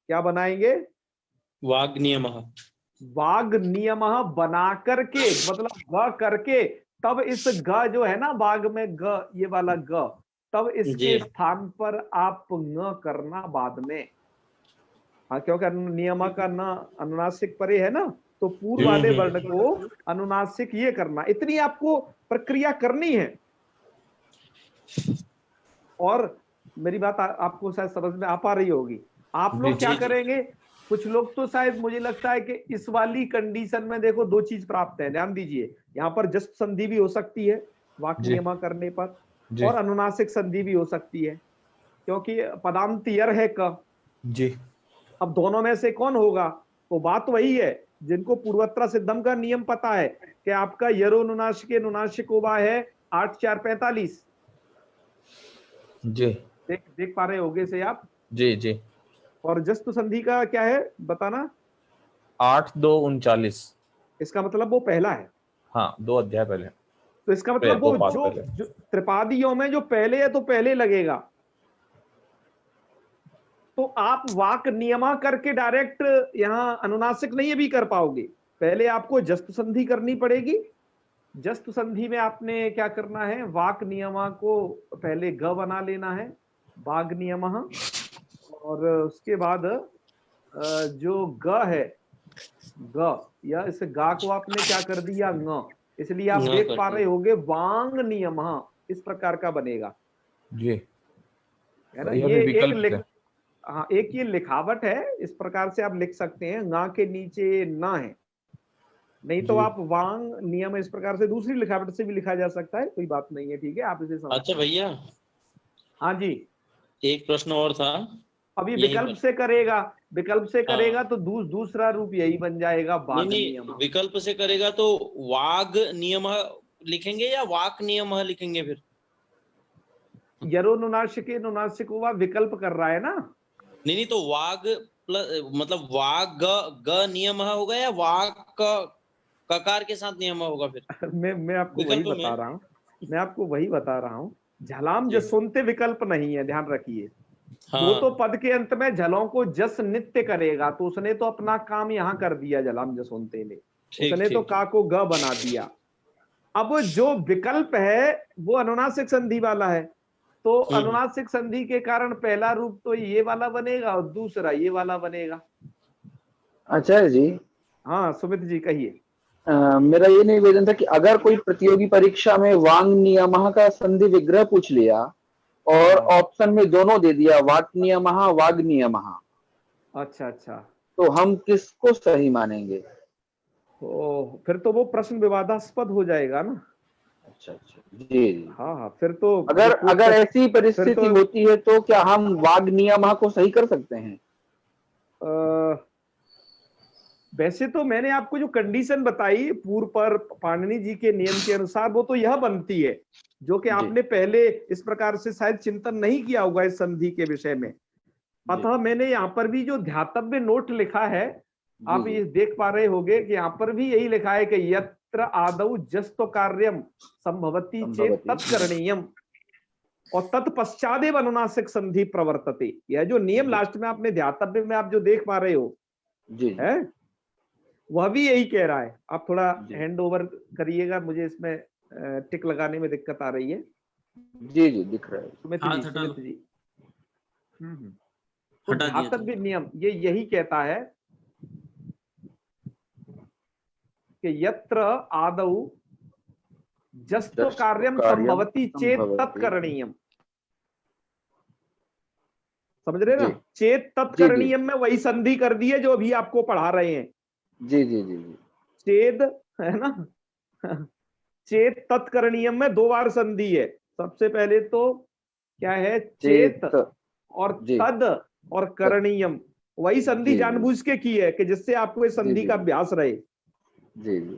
क्या बनाएंगे? वाग नियम। वाग नियम बना करके, मतलब ग करके, तब इस ग जो है ना बाग में ग, ये वाला ग, तब जी। इसके स्थान पर आप न करना बाद में। हाँ, क्योंकि नियम का न अनुनासिक परे है ना, तो पूर्व वाले वर्ण को अनुनासिक ये करना, इतनी आपको प्रक्रिया करनी है। और मेरी बात आपको शायद समझ में आ पा रही होगी। आप लोग क्या जी, जी। करेंगे, कुछ लोग तो शायद मुझे लगता है कि इस वाली कंडीशन में देखो दो चीज प्राप्त है, ध्यान दीजिए, यहाँ पर जस्ट संधि भी हो सकती है वाक जी। नियमा करने पर, जी। और अनुनासिक संधि भी हो सकती है, क्योंकि पदांत यर है क। जी। अब दोनों में से कौन होगा, तो बात वही है, जिनको पूर्वत्र सिद्धम का नियम पता है कि आपका यरोनुनासिक अनुनासिक उभा है 8-4-45, जी। देख पा रहे होगे से आप। जी। जी। और जस्त संधि का क्या है बताना? 8-2-39। इसका मतलब वो पहला है, हाँ, 2 अध्याय पहले। तो इसका मतलब दो वो पाठ जो, पहले। जो त्रिपादियों में जो पहले है तो पहले लगेगा। तो आप वाक नियमा करके डायरेक्ट यहां अनुनासिक नहीं भी कर पाओगे, पहले आपको जस्त संधि करनी पड़ेगी। जस्त संधि में आपने क्या करना है, वाक नियमा को पहले ग बना लेना है, बाग नियम, और उसके बाद जो ग है, ग, या इस गा को आपने क्या कर दिया ङ, इसलिए आप ना देख पा करती रहे होगे वांग नियम इस प्रकार का बनेगा, जी। है ना। यह ये भी एक विकल्प से। हाँ, एक ये लिखावट है, इस प्रकार से आप लिख सकते हैं, गा के नीचे ना है, नहीं तो जी। आप वांग नियम इस प्रकार से दूसरी लिखावट से भी लिखा जा सकता है, कोई बात नहीं है, ठीक है, आप इसे समझ अच्छा सकते हैं। भैया, हाँ जी। एक प्रश्न और था अब ये यहीं विकल्प पर। से करेगा, विकल्प से करेगा हाँ। तो दूसरा रूप यही बन जाएगा, नहीं बाग नहीं, नियम। विकल्प से करेगा तो वाग नियम लिखेंगे या वाक नियम लिखेंगे फिर? यरोनुनासिक नुनासिक हुआ, विकल्प कर रहा है ना। नहीं नहीं, तो वाग प्लस मतलब वाग ग नियम होगा या वाग ककार के साथ नियम होगा फिर मैं आपको वही विकल्प बता में? रहा हूँ, मैं आपको वही बता रहा हूँ, झलाम जी। जसुनते विकल्प नहीं है, ध्यान रखिए। वो तो हाँ। पद के अंत में झलों को जस नित्य करेगा, तो उसने तो अपना काम यहां कर दिया, झलाम जसुनते ने, ठीक उसने तो ठीक का ठीक। को ग बना दिया। अब जो विकल्प है वो अनुनासिक संधि वाला है, तो हम्म। अनुनासिक संधि के कारण पहला रूप तो ये वाला बनेगा और दूसरा ये वाला बनेगा। आचार्य जी, हाँ सुमित जी कहिए। मेरा ये निवेदन था कि अगर कोई प्रतियोगी परीक्षा में वांग नियमः का संधि विग्रह पूछ लिया और हाँ, ऑप्शन में दोनों दे दिया, वाक नियमः वाग नियमः, अच्छा अच्छा, तो हम किसको सही मानेंगे? तो फिर तो वो प्रश्न विवादास्पद हो जाएगा ना। अच्छा अच्छा, जी जी। हाँ हाँ, फिर तो अगर कोर्ट अगर का, ऐसी फिर परिस्थिति तो होती है तो क्या हम वाग नियमः को सही कर सकते हैं? अ, वैसे तो मैंने आपको जो कंडीशन बताई पूर्व पर पाणिनि जी के नियम के अनुसार, वो तो यह बनती है, जो कि जी। आपने पहले इस प्रकार से शायद चिंतन नहीं किया होगा इस संधि के विषय में। अतः मैंने यहाँ पर भी जो ध्यातव्य नोट लिखा है, आप जी, ये देख पा रहे होगे कि यहाँ पर भी यही लिखा है कि यत्र आदौ जस्तो कार्यम संभवती चेत संभवति। तत्करणीयम और तत्पश्चादेव अनुनासिक संधि प्रवर्तते। यह जो नियम जी। लास्ट में आपने ध्यातव्य में आप जो देख पा रहे हो जी जी है, वह भी यही कह रहा है। आप थोड़ा जी हैंड ओवर करिएगा, मुझे इसमें टिक लगाने में दिक्कत आ रही है। जी जी, दिख रहा है। सुमित हाथ जी, हटा लो। सुमित जी। तो हटा दिया ध्यातव्य नियम ये यही कहता है कि यत्र आदौ जस्तो जस्तो कार्यम कार्यम संभवती चेत संभवति। तत्करणीयम। समझ रहे ना? जी। चेत जी जी तत्करणीयम में वही संधि कर दी है जो अभी आपको पढ़ा रहे हैं। जी जी जी जी। चेद है ना, चेत तत्करणीयम में 2 बार संधि है। सबसे पहले तो क्या है, चेत चेत। और जी। तद और करणीयम, वही संधि जी, जी। जानबूझ के की है कि जिससे आपको इस संधि जी, का जी। अभ्यास रहे। जी जी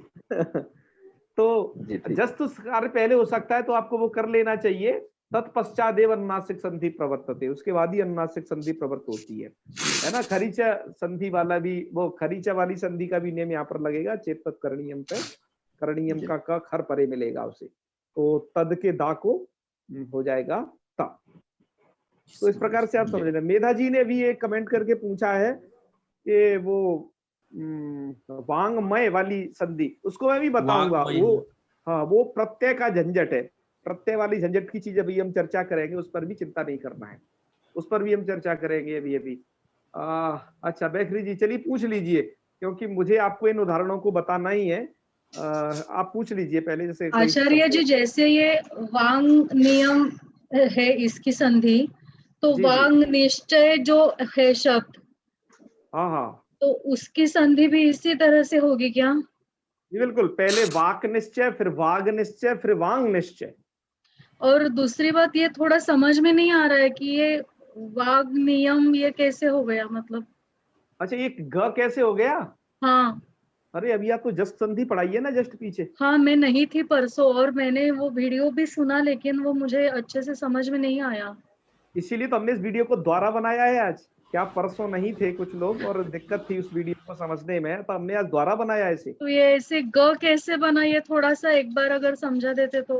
तो जी, ठीक। जस्ट कार्य पहले हो सकता है तो आपको वो कर लेना चाहिए। तत्पश्चादेव अनुनासिक संधि प्रवर्तते, उसके बाद ही अनुनासिक संधि प्रवर्त होती है ना। खरीचा संधि वाला भी, वो खरीचा वाली संधि का भी नियम यहाँ पर लगेगा चेत तत् करणीयम पे। करणीयम जी। का क खर परे मिलेगा उसे, तो तद के दा को हो जाएगा ता। तो इस प्रकार से आप समझ रहे हैं। मेधा जी ने भी एक कमेंट करके पूछा है कि वो वांगमय वाली संधि, उसको मैं भी बताऊंगा। वांगमय। वो हाँ, वो प्रत्यय का झंझट है। प्रत्यय वाली झंझट की चीज अभी हम चर्चा करेंगे, उस पर भी चिंता नहीं करना है, उस पर भी हम चर्चा करेंगे अभी। अच्छा बेखरी जी, चलिए पूछ लीजिए, क्योंकि मुझे आपको इन उदाहरणों को बताना ही है। आप पूछ लीजिए पहले, जैसे कोई आचार्य जी, जैसे ये वांग नियम है इसकी संधि, तो जी जी, वांग निश्चय जो है शब्द, हाँ हाँ तो उसकी संधि भी इसी तरह से होगी क्या? जी बिल्कुल। पहले वाक निश्चय, फिर वाग निश्चय, फिर वांग निश्चय। और दूसरी बात, ये थोड़ा समझ में नहीं आ रहा है कि ये वाग नियम ये कैसे हो गया, मतलब। अच्छा, ये ग कैसे हो गया? हाँ अरे अभी आपको जस्ट संधि पढ़ाई है ना, जस्ट पीछे। हाँ, मैं नहीं थी परसों, और मैंने वो वीडियो भी सुना, लेकिन वो मुझे अच्छे से समझ में नहीं आया। इसीलिए तो हमने इस वीडियो को दोबारा बनाया है आज। क्या परसों नहीं थे कुछ लोग और दिक्कत थी उस वीडियो को समझने में, तो हमने आज दोबारा बनाया इसे। तो ये ऐसे ग कैसे बना, ये थोड़ा सा एक बार अगर समझा देते तो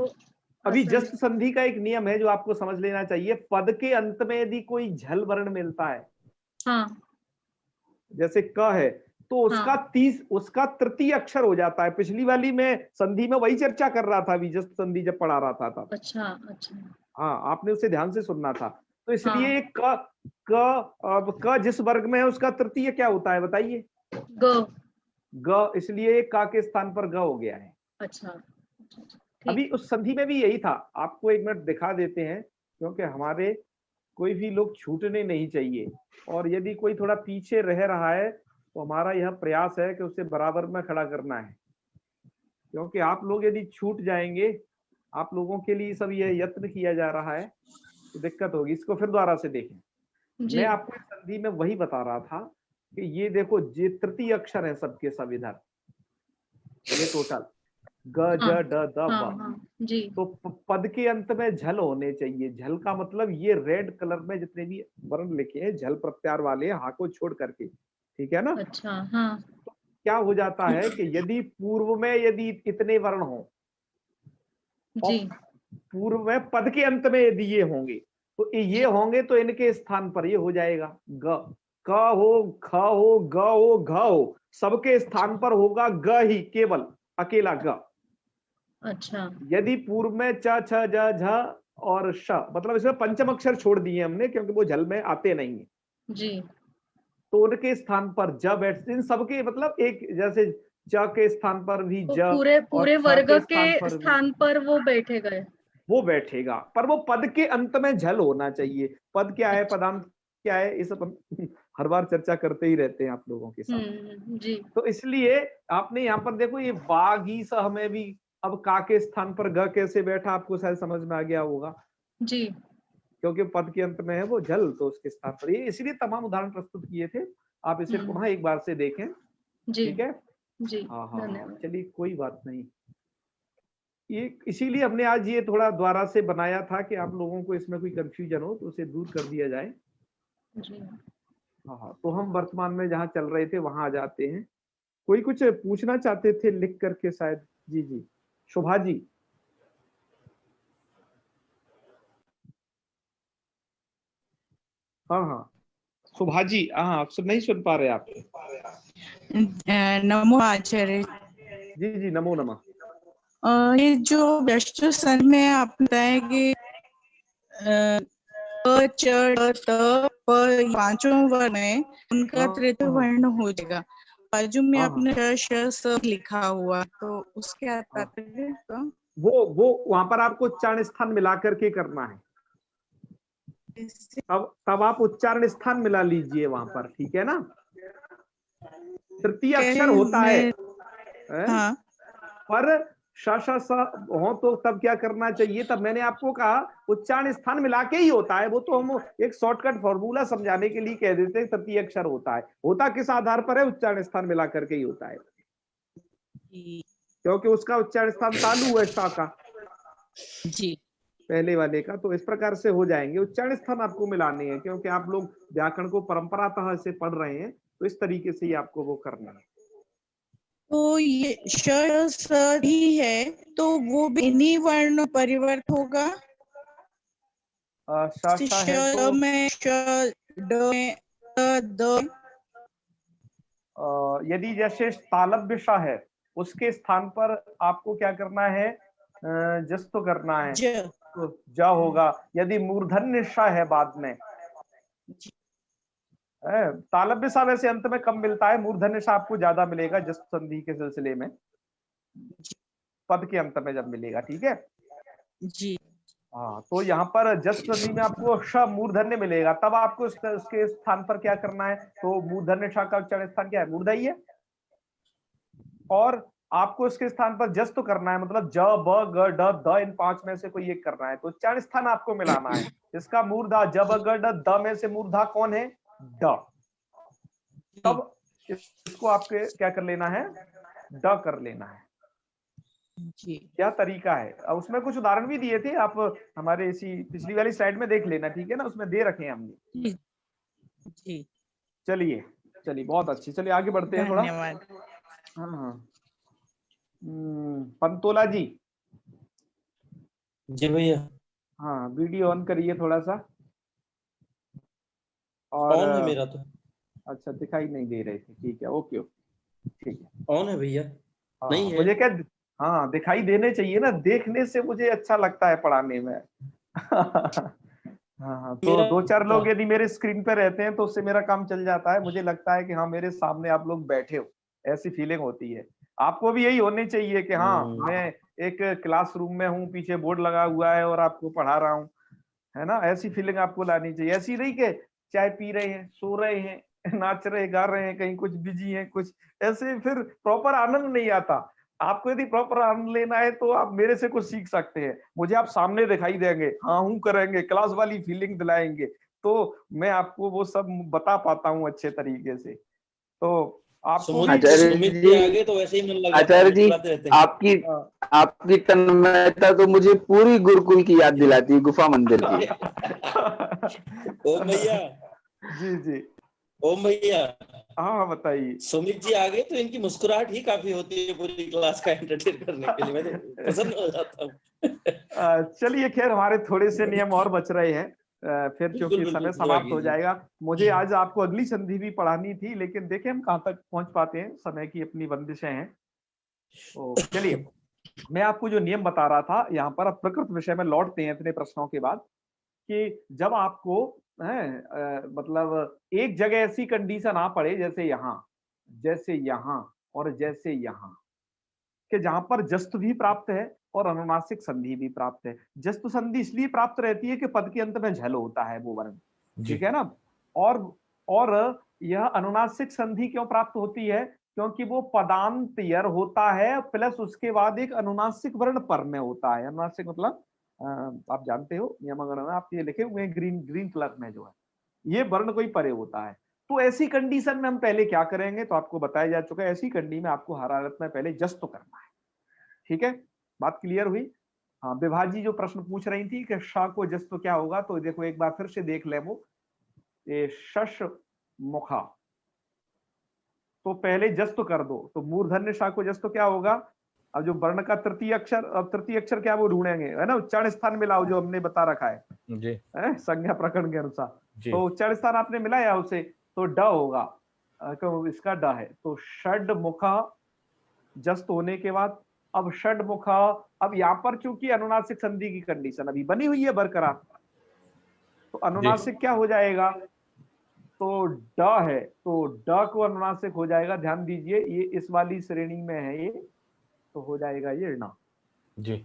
अभी आसानी। जस्ट संधि का एक नियम है जो आपको समझ लेना चाहिए। पद के अंत में यदि कोई झल वर्ण मिलता है, हाँ जैसे क है, तो उसका हाँ, उसका तृतीय अक्षर हो जाता है। पिछली वाली में संधि में वही चर्चा कर रहा था, अभी जस्ट संधि जब पढ़ा रहा था तब। अच्छा अच्छा। हाँ, आपने उसे ध्यान से सुनना था। तो इसलिए हाँ, अब क जिस वर्ग में है उसका तृतीय क्या होता है बताइए? ग। ग, इसलिए का के स्थान पर ग हो गया है। अच्छा अच्छा, ठीक। अभी उस संधि में भी यही था। आपको एक मिनट दिखा देते हैं, क्योंकि हमारे कोई भी लोग छूटने नहीं चाहिए, और यदि कोई थोड़ा पीछे रह रहा है तो हमारा यह प्रयास है कि उसे बराबर में खड़ा करना है, क्योंकि आप लोग यदि छूट जाएंगे, आप लोगों के लिए सब यह यत्न किया जा रहा है, तो दिक्कत होगी। इसको फिर दोबारा से देखें। जी मैं आपको इस संधि में वही बता रहा था कि ये देखो, ये तृतीय अक्षर है सबके सब इधर, ये टोटल ग ज हाँ ड द हाँ ब। हाँ जी। तो पद के अंत में झल होने चाहिए। झल का मतलब ये रेड कलर में जितने भी वर्ण लिखे हैं झल प्रत्यार वाले, हा को छोड़ करके, ठीक है ना। अच्छा हाँ क्या हो जाता है कि यदि पूर्व में यदि इतने वर्ण हो, और जी। पूर्व में पद के अंत में यदि ये होंगे, तो ये होंगे तो इनके स्थान पर ये हो जाएगा ग। क हो, ख हो, ग हो, घ हो, सबके स्थान पर होगा ग ही, केवल अकेला ग। अच्छा यदि पूर्व में च छ ज झ और श, मतलब इसमें पंचम अक्षर छोड़ दिए हमने, क्योंकि वो झल में आते नहीं है, जी। तो उनके स्थान पर ज बैठते। इन सबके मतलब एक जैसे च के स्थान पर भी तो ज, पूरे और पूरे छ वर्ग के के स्थान पर वो बैठे गए। वो बैठेगा, पर वो पद के अंत में झल होना चाहिए। पद क्या है, अच्छा। पदांत क्या है, इस अपन हर बार चर्चा करते ही रहते हैं आप लोगों के साथ। जी। तो इसलिए आपने यहाँ पर देखो, ये बागी सह में भी अब का के स्थान पर ग कैसे बैठा, आपको शायद समझ में आ गया होगा, जी क्योंकि पद के अंत में है वो झल, तो उसके स्थान पर ये, इसलिए तमाम उदाहरण प्रस्तुत किए थे। आप इसे पुनः एक बार से देखें। जी ठीक है। जी हाँ हाँ हाँ, धन्यवाद। चलिए कोई बात नहीं। ये इसीलिए हमने आज ये थोड़ा दोबारा से बनाया था कि आप लोगों को इसमें कोई कंफ्यूजन हो तो उसे दूर कर दिया जाए। जी हाँ हाँ, तो हम वर्तमान में जहाँ चल रहे थे वहां आ जाते हैं। कोई कुछ पूछना चाहते थे लिख करके शायद। जी जी, शोभा जी। हाँ हाँ, शोभा जी, हाँ आप नहीं सुन पा रहे आप। नमो आचार्य। जी जी, नमो नमः। ये जो व्यस्त सन में आपने बताया कि प, च, ट, त, प, पांचों वर्ण में उनका हाँ तृतीय हाँ वर्ण हो जाएगा। बाजू में हाँ आपने श, श, स लिखा हुआ, तो उसके हाँ, तात्पर्य तो वो वहां पर आपको उच्चारण स्थान मिला करके करना है। तब आप उच्चारण स्थान मिला लीजिए वहां पर, ठीक है ना। तृतीय अक्षर होता है, हाँ पर श श स हो तो तब क्या करना चाहिए। तब मैंने आपको कहा उच्चारण स्थान मिला के ही होता है। वो तो हम एक शॉर्टकट फॉर्मूला समझाने के लिए कह देते हैं तृतीय अक्षर होता है। होता किस आधार पर है, उच्चारण स्थान मिला करके ही होता है, क्योंकि उसका उच्चारण स्थान तालु है सा का, जी पहले वाले का। तो इस प्रकार से हो जाएंगे। उच्चारण स्थान आपको मिलाने हैं, क्योंकि आप लोग व्याकरण को परंपरातः से पढ़ रहे हैं, तो इस तरीके से ही आपको वो करना है। तो ये श, स ही है, तो वो भी इन्हीं वर्ण परिवर्त होगा। श श है श तो में श, ड में द, यदि जैसे तालव्य श है उसके स्थान पर आपको क्या करना है, जस तो करना है, ज, तो ज होगा। यदि मूर्धन्य श है बाद में, तालव्य सा वैसे अंत में कम मिलता है, मूर्धन्य सा आपको ज्यादा मिलेगा जस संधि के सिलसिले में, पद के अंत में जब मिलेगा, ठीक है। जी हाँ, तो यहाँ पर जस संधि में आपको श मूर्धन्य मिलेगा, तब आपको उसके स्थान पर क्या करना है, तो मूर्धन्य श का उच्चारण स्थान क्या है, मूर्धा ही है। और आपको इसके स्थान पर जस तो करना है, मतलब ज ब ग ड द, इन पांच में से कोई एक करना है। तो उच्चारण स्थान आपको मिलाना है। इसका मूर्धा ज ब ग ड द में से मूर्धा कौन है, ड। तब इसको आपके क्या कर लेना है, ड कर लेना है। जी क्या तरीका है, अब उसमें कुछ उदाहरण भी दिए थे, आप हमारे इसी पिछली वाली स्लाइड में देख लेना, ठीक है ना, उसमें दे रखे हैं हमने। जी जी चलिए चलिए, बहुत अच्छी, चलिए आगे बढ़ते हैं थोड़ा। धन्यवाद। हाँ हाँ, पंतोला जी। जी भैया, हाँ, वीडियो ऑन करिए थोड़ा सा। और ऑन है मेरा तो। अच्छा, दिखाई नहीं दे रहे थे, ठीक है, ओके ओके, ठीक है। ऑन है भैया, नहीं हाँ, है। मुझे क्या, हाँ दिखाई देने चाहिए ना, देखने से मुझे अच्छा लगता है पढ़ाने में। हाँ हाँ, तो मेरा दो चार लोग यदि मेरे स्क्रीन पे रहते हैं तो उससे मेरा काम चल जाता है। मुझे लगता है कि हाँ, मेरे सामने आप लोग बैठे हो, ऐसी फीलिंग होती है। आपको भी यही होनी चाहिए कि हाँ, मैं एक क्लासरूम में हूँ, पीछे बोर्ड लगा हुआ है और आपको पढ़ा रहा हूँ, है ना। ऐसी फीलिंग आपको लानी चाहिए। ऐसी नहीं कि चाय पी रहे हैं, सो रहे हैं, नाच रहे गा रहे हैं, कहीं कुछ बिजी हैं कुछ, ऐसे फिर प्रॉपर आनंद नहीं आता। आपको यदि प्रॉपर आनंद लेना है तो आप मेरे से कुछ सीख सकते हैं। मुझे आप सामने दिखाई देंगे, हाँ हूं करेंगे, क्लास वाली फीलिंग दिलाएंगे, तो मैं आपको वो सब बता पाता हूँ अच्छे तरीके से। तो आपको भी आचार्य सुमित जी, आ गए तो वैसे ही मन लग जाता है, आचार्य जी, मुस्कुराते रहते हैं। आपकी आपकी तन्मयता तो मुझे पूरी गुरुकुल की याद दिलाती है, गुफा मंदिर की। ओम भैया, जी जी, ओम भैया, हाँ हाँ बताइए। सुमित जी आ गए तो इनकी मुस्कुराहट ही काफी होती है पूरी क्लास का एंटरटेन करने के लिए। मैं तो प्रसन्न हो जाता हूँ। चलिए, खैर हमारे थोड़े से नियम और बच रहे हैं, फिर बिल्कुल क्योंकि बिल्कुल, समय दुआ समाप्त हो कीजिए। जाएगा। मुझे आज आपको अगली संधि भी पढ़ानी थी, लेकिन देखें हम कहाँ तक पहुंच पाते हैं, समय की अपनी बंदिशें हैं। तो चलिए, मैं आपको जो नियम बता रहा था, यहाँ पर अब प्रकृत विषय में लौटते हैं इतने प्रश्नों के बाद, कि जब आपको मतलब एक जगह ऐसी कंडीशन आ पड़े, जैसे यहाँ और जैसे यहाँ, कि जहां पर जस्त भी प्राप्त है और अनुनासिक संधि भी प्राप्त है। जस्त संधि इसलिए प्राप्त रहती है कि पद के अंत में झल होता है वो वर्ण, जी ठीक है ना। और यह अनुनासिक संधि क्यों प्राप्त होती है, क्योंकि वो पदांत यर होता है प्लस उसके बाद एक अनुनासिक वर्ण पर में होता है। अनुनासिक मतलब आप जानते हो, नियमगण में आप ये लिखे हुए हैं ग्रीन ग्रीन कलर में जो है, ये वर्ण कोई परे होता है। तो ऐसी कंडीशन में हम पहले क्या करेंगे, तो आपको बताया जा चुका है, ऐसी कंडीशन में आपको हर हालत में पहले जस्ट तो करना है। ठीक है, बात क्लियर हुई? हाँ, विभाजी जो प्रश्न पूछ रही थी कि श को जस्ट तो क्या होगा, तो देखो एक बार फिर से देख ले, वो ये शश मुखा, तो पहले जस्ट तो कर दो, तो मूर्धन्य श को जस्ट तो क्या होगा? अब जो वर्ण का तृतीय अक्षर, अब तृतीय अक्षर क्या वो ढूंढेंगे, है ना, उच्चारण स्थान मिलाओ जो हमने बता रखा है, जी संज्ञा प्रकरण के अनुसार। जी तो उच्चारण स्थान आपने मिलाया उसे, तो ड होगा, क्यों इसका ड है, तो षड मुखा जस्ट होने के बाद अब षड मुखा, अब यहाँ पर चूंकि अनुनासिक संधि की कंडीशन अभी बनी हुई है बरकरार, तो अनुनासिक क्या हो जाएगा, तो ड है, तो ड को अनुनासिक हो जाएगा, ध्यान दीजिए ये इस वाली श्रेणी में है ये, तो हो जाएगा ये ण। जी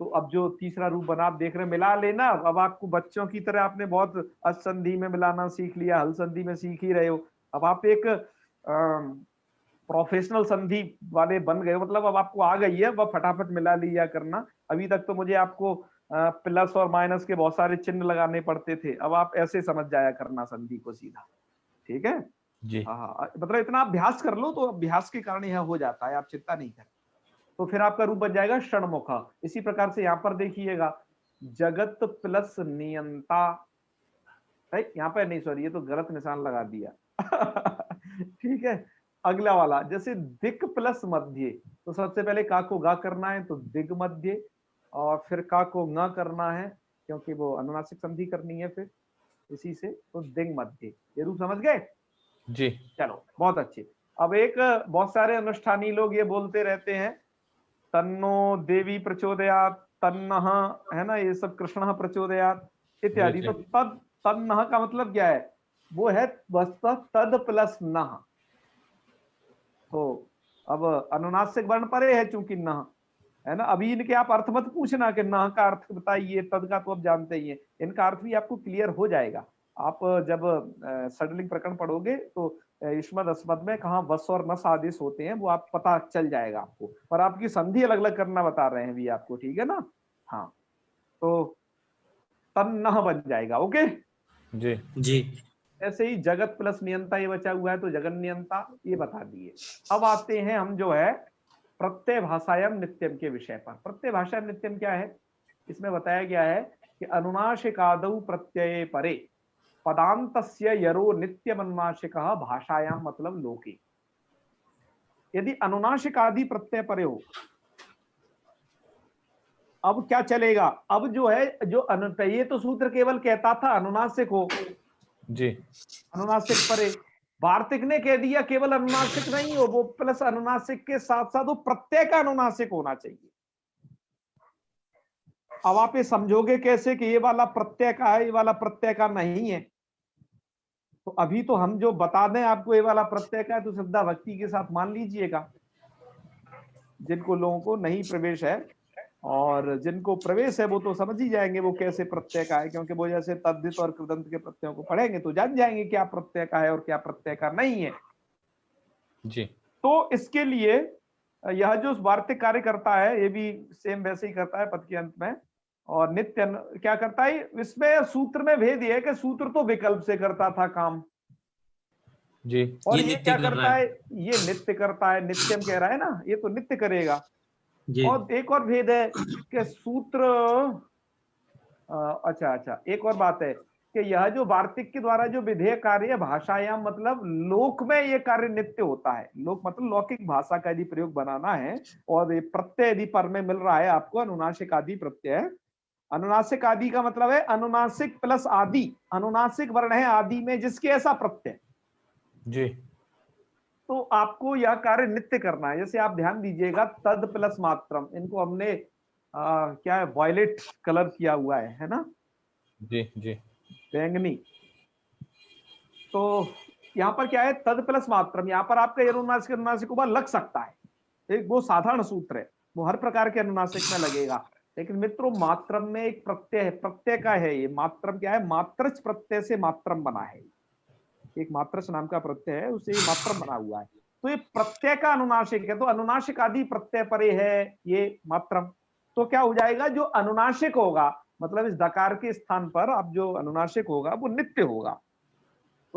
तो अब जो तीसरा रूप बना आप देख रहे हैं, मिला लेना। अब आपको बच्चों की तरह आपने बहुत असंधि में मिलाना सीख लिया, हल संधि में सीख ही रहे हो, अब आप एक प्रोफेशनल संधि वाले बन गए हो, मतलब अब आपको आ गई है, वह फटाफट मिला लिया करना। अभी तक तो मुझे आपको प्लस और माइनस के बहुत सारे चिन्ह लगाने पड़ते थे, अब आप ऐसे समझ जाया करना संधि को सीधा। ठीक है, जी हाँ, मतलब इतना अभ्यास कर लो, तो अभ्यास के कारण यह हो जाता है, आप चिंता नहीं करें। तो फिर आपका रूप बन जाएगा षणमुखा। इसी प्रकार से यहाँ पर देखिएगा, जगत प्लस नियंता, यहाँ पर नहीं, सॉरी ये तो गलत निशान लगा दिया ठीक है, अगला वाला जैसे दिक प्लस मध्य, तो सबसे पहले का को गा करना है, तो दिग मध्य, और फिर का को न करना है क्योंकि वो अनुनासिक संधि करनी है, फिर इसी से तो दिग मध्य। ये रूप समझ गए? जी चलो बहुत अच्छे। अब एक बहुत सारे अनुष्ठानी लोग ये बोलते रहते हैं, तन्नो देवी प्रचोदयात, तन्नः, है ना, ये सब कृष्णः प्रचोदयात इत्यादि। तो तद तन्नः का मतलब क्या है, वो है वस्तुतः तद प्लस नः। तो अब अनुनासिक वर्ण परे है चूंकि नः, है ना, अभी इनके आप अर्थ मत पूछना कि नः का अर्थ बताइए, तद का तो अब जानते ही है, इनका अर्थ भी आपको क्लियर हो जाएगा। आप जब षडलिंग प्रकरण पढ़ोगे तो युष्मद अस्मद में कहाँ वस और नस आदेश होते हैं वो आप पता चल जाएगा आपको, पर आपकी संधि अलग अलग करना बता रहे हैं भी आपको, ठीक है ना। हाँ, तो तन्नः बन जाएगा। ओके जी जी ऐसे ही जगत प्लस नियंता ये बचा हुआ है, तो जगन नियंता ये बता दिए। अब आते हैं हम जो है प्रत्यय भाषायाम नित्यम के विषय पर। प्रत्यय भाषा नित्यम क्या है, इसमें बताया गया है कि अनुनासिकादौ प्रत्यये परे पदान्तस्य यरो नित्यम अनुनासिकः भाषायाम मतलब लोके। यदि अनुनासिक आदि प्रत्यय परे हो, अब क्या चलेगा, अब जो है जो ये तो सूत्र केवल कहता था अनुनासिक हो, जी अनुनासिक परे, वार्तिक ने कह दिया केवल अनुनासिक नहीं हो, वो प्लस अनुनासिक के साथ साथ वो प्रत्यय का अनुनासिक होना चाहिए। अब आप ये समझोगे कैसे कि ये वाला प्रत्यय का है, ये वाला प्रत्यय का नहीं है? तो अभी तो हम जो बता दें आपको ये वाला प्रत्यय का है, तो श्रद्धा भक्ति के साथ मान लीजिएगा। जिनको लोगों को नहीं प्रवेश है और जिनको प्रवेश है वो तो समझ ही जाएंगे वो कैसे प्रत्यय का है, क्योंकि वो जैसे तद्धित और कृदंत के प्रत्ययों को पढ़ेंगे तो जान जाएंगे क्या प्रत्यय का है और क्या प्रत्यय का नहीं है। जी तो इसके लिए यह जो वार्तिक कार्य करता है ये भी सेम वैसे ही करता है पद के अंत में। और नित्य क्या करता है, इसमें सूत्र में भेद ये है कि सूत्र तो विकल्प से करता था काम, जी और ये ये नित्य क्या कर करता रहा है, ये नित्य करता है। नित्यम कह रहा है ना, ये तो नित्य करेगा। जी और एक और भेद है कि सूत्र अच्छा एक और बात है कि यह जो वार्तिक के द्वारा जो विधेय कार्य भाषायाम मतलब लोक में ये कार्य नित्य होता है। लोक मतलब लौकिक भाषा का यदि प्रयोग बनाना है और ये प्रत्यय यदि पर में मिल रहा है आपको अनुनासिक आदि प्रत्यय, अनुनासिक आदि का मतलब है अनुनासिक प्लस आदि, अनुनासिक वर्ण है आदि में जिसके ऐसा प्रत्यय, जी तो आपको यह कार्य नित्य करना है। जैसे आप ध्यान दीजिएगा तद प्लस मात्रम, इनको हमने क्या है वॉयलेट कलर किया हुआ है ना, जी जी बैंगनी। तो यहाँ पर क्या है तद प्लस मात्रम, यहाँ पर आपका अनुनासिक अनुनासिक उभा लग सकता है, एक वो साधारण सूत्र है, वो हर प्रकार के अनुनासिक में लगेगा। लेकिन मित्रों मात्रम में एक प्रत्यय है, प्रत्यय का है ये मात्रम, क्या है मात्रच प्रत्यय से मात्रम बना है, एक मात्रच नाम का प्रत्यय है उससे मात्रम बना हुआ है। तो ये प्रत्यय का अनुनासिक है, तो अनुनासिक आदि प्रत्यय परे है ये मात्रम। तो क्या हो जाएगा, जो अनुनासिक होगा मतलब इस दकार के स्थान पर अब जो अनुनासिक होगा वो नित्य होगा।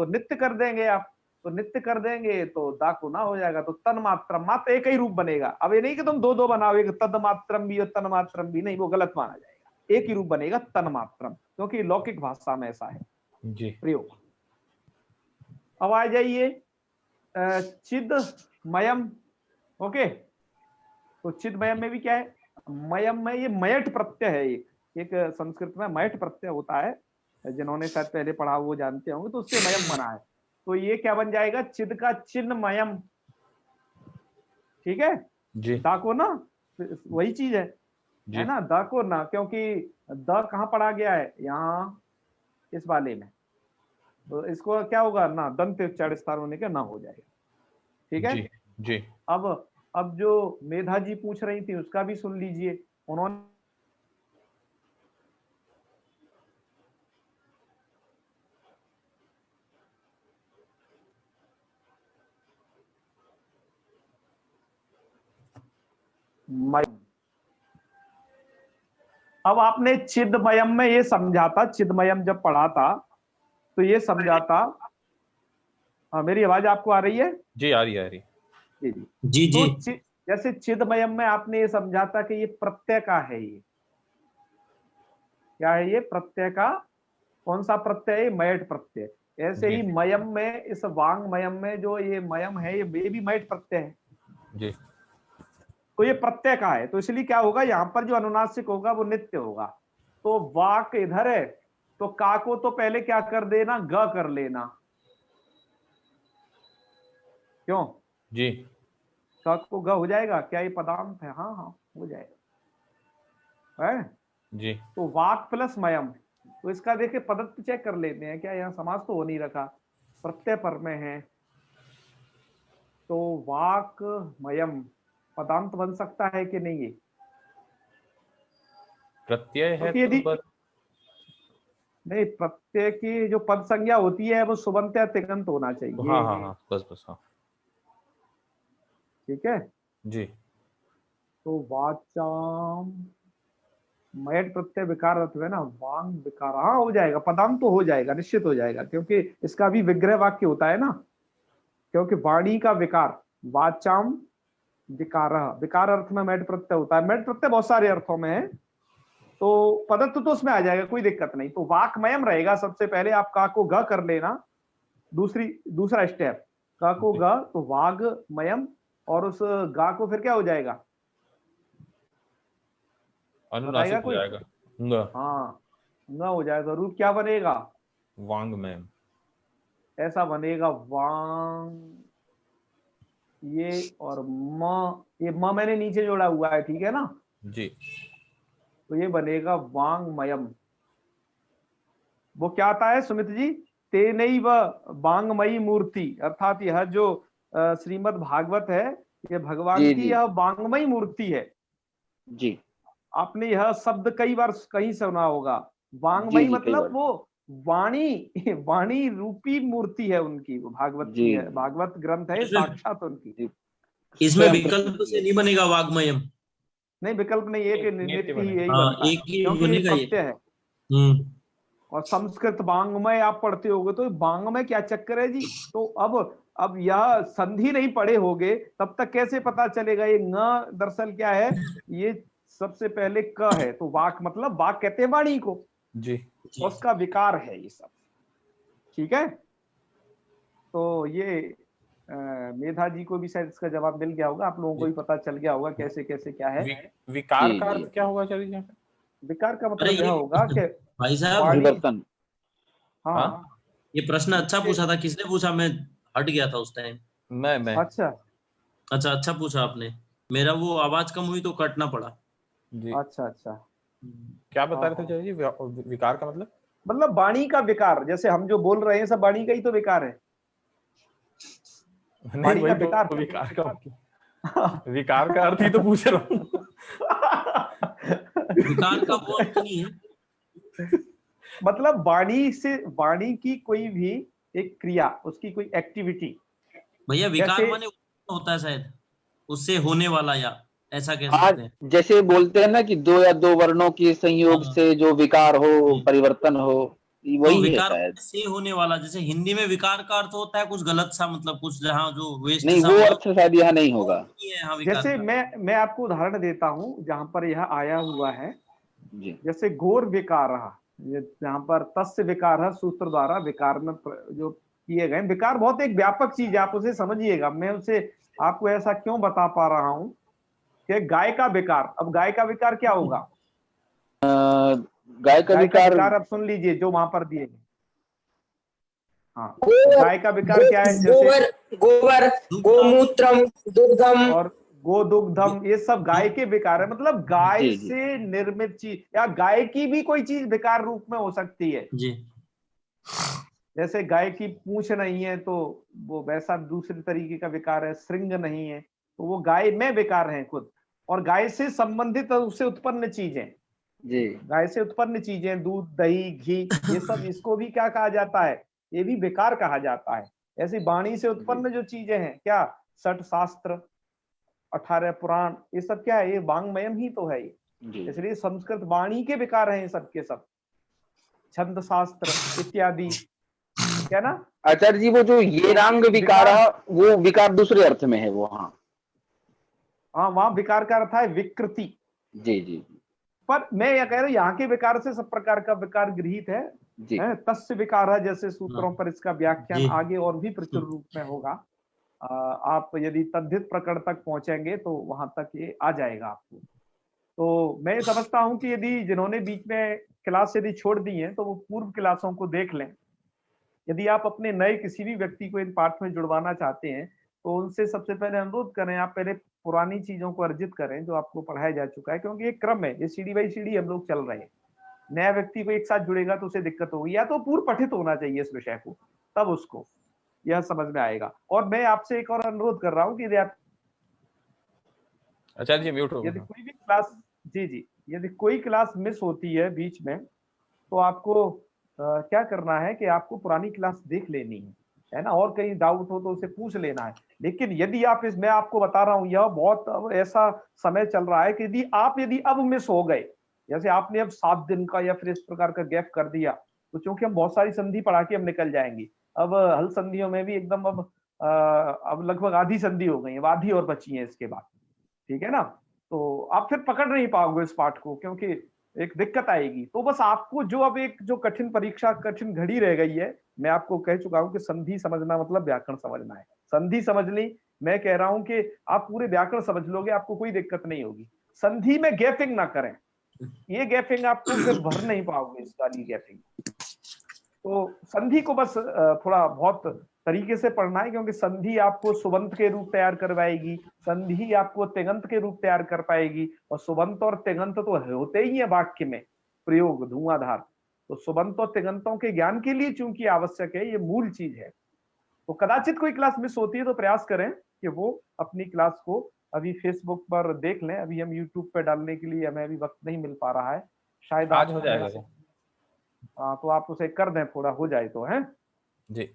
उसको नित्य कर देंगे आप, तो नित्य कर देंगे तो दा को ना हो जाएगा, तो तन मात्रम, मात्र एक ही रूप बनेगा। अब ये नहीं कि तुम दो दो बनाओ, एक तद मात्रम भी और तन मात्रम भी, नहीं, वो गलत माना जाएगा। एक ही रूप बनेगा तन मात्रम, क्योंकि लौकिक भाषा में ऐसा है जी प्रयोग। अब आ जाइए चिदमयम। ओके, तो चिदमयम में भी क्या है, मयम में ये मयट प्रत्यय है। एक संस्कृत में मयट प्रत्यय होता है, जिन्होंने शायद पहले पढ़ा वो जानते होंगे, तो उससे मयम बना है। तो ये क्या बन जाएगा, चिद का चिन्मयम। ठीक है, जी दा को ना, वही चीज है जी ना, द को ना, क्योंकि द कहाँ पढ़ा गया है, यहाँ इस वाले में, तो इसको क्या होगा ना, दंत उच्चारण स्थान होने का ना हो जाएगा। ठीक है, जी जी अब जो मेधा जी पूछ रही थी उसका भी सुन लीजिए। उन्होंने मयम, अब आपने चिदमयम में ये समझा था, चिदमयम जब पढ़ा था तो ये समझा था। हाँ, मेरी आवाज आपको आ रही है? जी आ रही है, आ रही है। जी जी जी जी तो जैसे चिदमयम में आपने ये समझा था कि ये प्रत्यय का है, ये क्या है, ये प्रत्यय का, कौन सा प्रत्यय है, मयट प्रत्यय। ऐसे जी। ही मयम में, इस वांग मयम में जो ये मयम है, ये भी मयट प्रत्यय है, जी तो ये प्रत्यय का है। तो इसलिए क्या होगा, यहाँ पर जो अनुनासिक होगा वो नित्य होगा। तो वाक इधर है, तो का को तो पहले क्या कर देना, ग कर लेना, क्यों, जी का को ग हो जाएगा, क्या ये पदांत है, हाँ हाँ हो जाएगा, है। जी तो वाक प्लस मयम, तो इसका देखिए पदत्व चेक कर लेते हैं, क्या यहाँ समास तो हो नहीं रखा, प्रत्यय पर में है, तो वाक मयम पदांत बन सकता है कि नहीं, ये प्रत्यय है तो यदि तो नहीं, प्रत्यय की जो पद संज्ञा होती है वो सुबंत या तिगंत होना चाहिए। हाँ हाँ हाँ, बस बस, हाँ ठीक है, जी तो वाचाम मयट प्रत्यय विकार अर्थ है ना, वांग विकार, हाँ हो जाएगा, पदांत तो हो जाएगा, निश्चित हो जाएगा, क्योंकि इसका भी विग्रह वाक्य होता है ना, क्योंकि वाणी का विकार, वाचाम विकार, विकार अर्थ में मैट प्रत्यय होता है। मैट प्रत्यय बहुत सारे अर्थों में है, तो पदत्व तो उसमें आ जाएगा, कोई दिक्कत नहीं। तो वाकमयम रहेगा, सबसे पहले आप का को ग कर लेना, दूसरा स्टेप, का को ग, तो वागमयम, और उस गा को फिर क्या हो जाएगा, अनुनासिक हो कोई? जाएगा, न हाँ, न हो जाएगा, रूप क्या बनेगा, वांग में, ऐसा बनेगा, वांग, ये और म, ये म मैंने नीचे जोड़ा हुआ है, ठीक है ना, जी तो ये बनेगा वांगमयम। वो क्या आता है सुमित जी, तेनैव वांगमयी मूर्ति, अर्थात यह जो श्रीमद् भागवत है, ये भगवान जी, की जी। यह वांगमयी मूर्ति है। जी आपने यह शब्द कई बार कहीं सुना होगा, जी वांगमयी जी, कई मतलब बार। वो वाणी रूपी मूर्ति है उनकी, वो भागवत की जी है, भागवत ग्रंथ है इसमें- साक्षात उनकी। जी। इसमें स्वयं विकल्प प्रस्तुत से नहीं बनेगा वाग्मयम। नहीं, विकल्प नहीं, एक नित्य नित्य ही बनेगा। यही हाँ, बनता है, एक ही क्योंकि ये बनेगा ये। प्रत्यय है। हम्म और संस्कृत वांग्मय आप पढ़ते होगे, तो वांग्मय क्या चक्कर है जी, तो अब यह संधि नहीं पढ़े होगे तब तक कैसे पता चलेगा ये न दरअसल क्या है, ये सबसे पहले क है, तो वाक मतलब वाक कहते हैं वाणी को, जी उसका विकार है ये सब। ठीक है, तो ये मेधा जी को भी शायद इसका जवाब मिल गया होगा, आप लोगों को भी पता चल गया होगा कैसे कैसे क्या है। विकार जी, का जी। अर्थ क्या होगा चलिए यहाँ पे? विकार का अरे मतलब ये यह होगा कि भाई साहब, वाणी, परिवर्तन। हाँ, ये प्रश्न अच्छा पूछा था, किसने पूछा, मैं हट गया था उस टाइम। मैं अच्छा अच्छा पूछा आपने, मेरा वो आवाज कम हुई तो कटना पड़ा। जी अच्छा अच्छा, क्या बता रहे थे हाँ। चलिए जी, विकार का मतलब वाणी का विकार, जैसे हम जो बोल रहे हैं सब वाणी का ही तो विकार है। नहीं, वाणी वही का विकार। तो विकार का विकार का अर्थ ही तो पूछ रहा हूँ। विकार का वो अर्थ नहीं है। मतलब वाणी से, वाणी की कोई भी एक क्रिया, उसकी कोई एक्टिविटी, भैया विकार जैसे- माने होता है शायद, उससे होने वाला, या ऐसा कह आज सकते हैं। जैसे बोलते हैं ना कि दो या दो वर्णों के संयोग हाँ। से जो विकार हो, जी। परिवर्तन हो, तो वही है विकार शायद। से होने वाला, जैसे हिंदी में विकार का अर्थ होता है कुछ गलत सा, मतलब कुछ जहाँ जो वेस्ट नहीं, सा वो हो, अर्थ शायद यहाँ नहीं होगा। नहीं है यहाँ विकार जैसे का। मैं आपको उदाहरण देता हूँ जहां पर यह आया हुआ है, जी जैसे घोर विकार, यहाँ पर तस्य विकार सूत्र द्वारा विकार में जो किए गए विकार बहुत एक व्यापक चीज है, आप उसे समझिएगा। मैं उसे आपको ऐसा क्यों बता पा रहा हूं कि गाय का विकार, अब गाय का विकार क्या होगा? गाय का गाय का विकार, विकार अब सुन लीजिए जो वहां पर दिए गए। हाँ, तो गोबर गाय का विकार क्या है? जैसे गोबर गोबर गोमूत्रम दुग्धम। और गोदुग्धम, ये सब गाय के विकार है, मतलब गाय जी जी से निर्मित चीज, या गाय की भी कोई चीज विकार रूप में हो सकती है। जी जैसे गाय की पूंछ नहीं है तो वो वैसा दूसरे तरीके का विकार है, श्रृंग नहीं है तो वो गाय में विकार है खुद, और गाय से संबंधित उससे उत्पन्न चीजें, जी गाय से उत्पन्न चीजें, दूध दही घी, ये सब, इसको भी क्या कहा जाता है? ये भी विकार कहा जाता है। ऐसी वाणी से उत्पन्न जो चीजें हैं, क्या 60 शास्त्र 18 पुराण, ये सब क्या है? ये वांग्मयम ही तो है ये। जी। इसलिए संस्कृत वाणी के विकार हैं ये सब के सब, छंद शास्त्र इत्यादि, क्या ना? आचार्य जी, वो जो ये रंग विकार, वो विकार दूसरे अर्थ में है वो। हाँ हाँ, वहां विकार का अर्थ है विकृति। जी जी पर मैं यह कह रहा हूं यहाँ के विकार से सब प्रकार का विकार गृहीत है, जी तस्य विकार है, जैसे सूत्रों पर इसका व्याख्यान जी। आगे और भी प्रचुर रूप में होगा। आप यदि तद्धित प्रकरण तक पहुंचेंगे तो वहां तक ये आ जाएगा आपको। तो मैं समझता हूं कि यदि जिन्होंने बीच में क्लास यदि छोड़ दी है तो वो पूर्व क्लासों को देख लें। यदि आप अपने नए किसी भी व्यक्ति को इन पाठ में जुड़वाना चाहते हैं तो उनसे सबसे पहले अनुरोध करें, आप पहले पुरानी चीजों को अर्जित करें जो आपको पढ़ाया जा चुका है, क्योंकि एक क्रम है, ये सीढ़ी बाई सीढ़ी हम लोग चल रहे हैं। नया व्यक्ति को एक साथ जुड़ेगा तो उसे दिक्कत होगी, या तो पूर्व पठित होना चाहिए इस विषय को, तब उसको यह समझ में आएगा। और मैं आपसे एक और अनुरोध कर रहा हूँ कि आचार्य जी म्यूट हो यदि गया। कोई भी क्लास, जी, यदि कोई क्लास मिस होती है बीच में तो आपको क्या करना है कि आपको पुरानी क्लास देख लेनी है ना, और कहीं डाउट हो तो उसे पूछ लेना है। लेकिन यदि आप मैं आपको बता रहा हूं, यह बहुत अब ऐसा समय चल रहा है कि यदि अब मिस हो गए, जैसे आपने अब 7 दिन का या फिर इस प्रकार का गैप कर दिया, तो चूंकि हम बहुत सारी संधि पढ़ा के हम निकल जाएंगे, अब हल संधियों में भी एकदम अब लगभग आधी संधि हो गई है, आधी और बची है इसके बाद, ठीक है ना? तो आप फिर पकड़ नहीं पाओगे इस पाठ को, क्योंकि एक दिक्कत आएगी। तो बस आपको जो अब एक जो कठिन परीक्षा, कठिन घड़ी रह गई है, मैं आपको कह चुका हूं कि संधि समझना मतलब व्याकरण समझना है। संधि समझ ली, मैं कह रहा हूं कि आप पूरे व्याकरण समझ लोगे, आपको कोई दिक्कत नहीं होगी। संधि में गैपिंग ना करें, ये गैपिंग आपको फिर भर नहीं पाओगे, इस वाली गैपिंग। तो संधि को बस थोड़ा बहुत तरीके से पढ़ना है, क्योंकि संधि आपको सुबंत के रूप तैयार करवाएगी, संधि आपको तिङंत के रूप तैयार कर पाएगी, और सुबंत और तिङंत तो होते ही है वाक्य में प्रयोग, धुआंधार। तो सुबंत और तिङंतों के ज्ञान के लिए चूंकि आवश्यक है, ये मूल चीज है। तो कदाचित कोई क्लास मिस होती है तो प्रयास करें कि वो अपनी क्लास को अभी फेसबुक पर देख लें। अभी हम यूट्यूब पर डालने के लिए हमें अभी वक्त नहीं मिल पा रहा है, शायद आज हो आपको जाएगा मेरे से, वो। हाँ, तो आप उसे कर दें, थोड़ा हो जाए तो, है। जी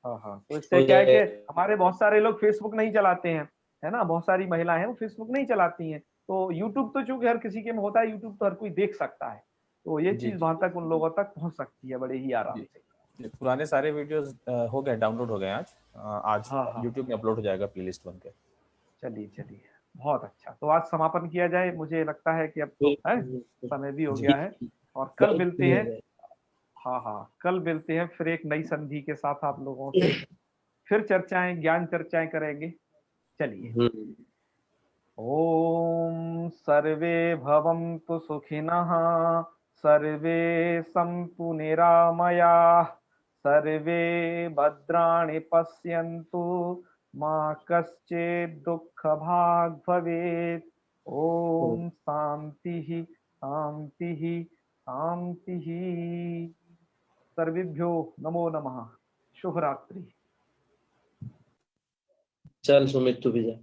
हाँ, तो इससे क्या है कि हमारे बहुत सारे लोग फेसबुक नहीं चलाते हैं, है ना, बहुत सारी महिलाएं हैं वो फेसबुक नहीं चलाती हैं। तो यूट्यूब तो चूंकि हर किसी के में होता है, यूट्यूब तो हर कोई देख सकता है, तो ये जी चीज वहां तक उन लोगों तक पहुंच सकती है बड़े ही आराम जी। से। पुराने सारे वीडियोस हो गए, डाउनलोड हो गए आज। आज हाँ हाँ, यूट्यूब में अपलोड हो जाएगा प्लेलिस्ट बन के। चलिए, बहुत अच्छा। तो आज समापन किया जाए, मुझे लगता है कि अब तो है, समय भी हो गया है, और कल मिलते हैं। हाँ, कल मिलते हैं फिर एक नई संधि के साथ, आप लोगों से फिर चर्चाएं, ज्ञान चर्चाएं करेंगे। चलिए, ओम सर्वे भवन्तु सुखिनः, सर्वे सन्तु निरामयाः, सर्वे भद्राणि पश्यन्तु, मा कश्चित् दुःखभाग् भवेत्। ओम शांति शांति शांति। सर्वेभ्यो नमो नमः। शुभ रात्रि। चल सुमित तू भी जा।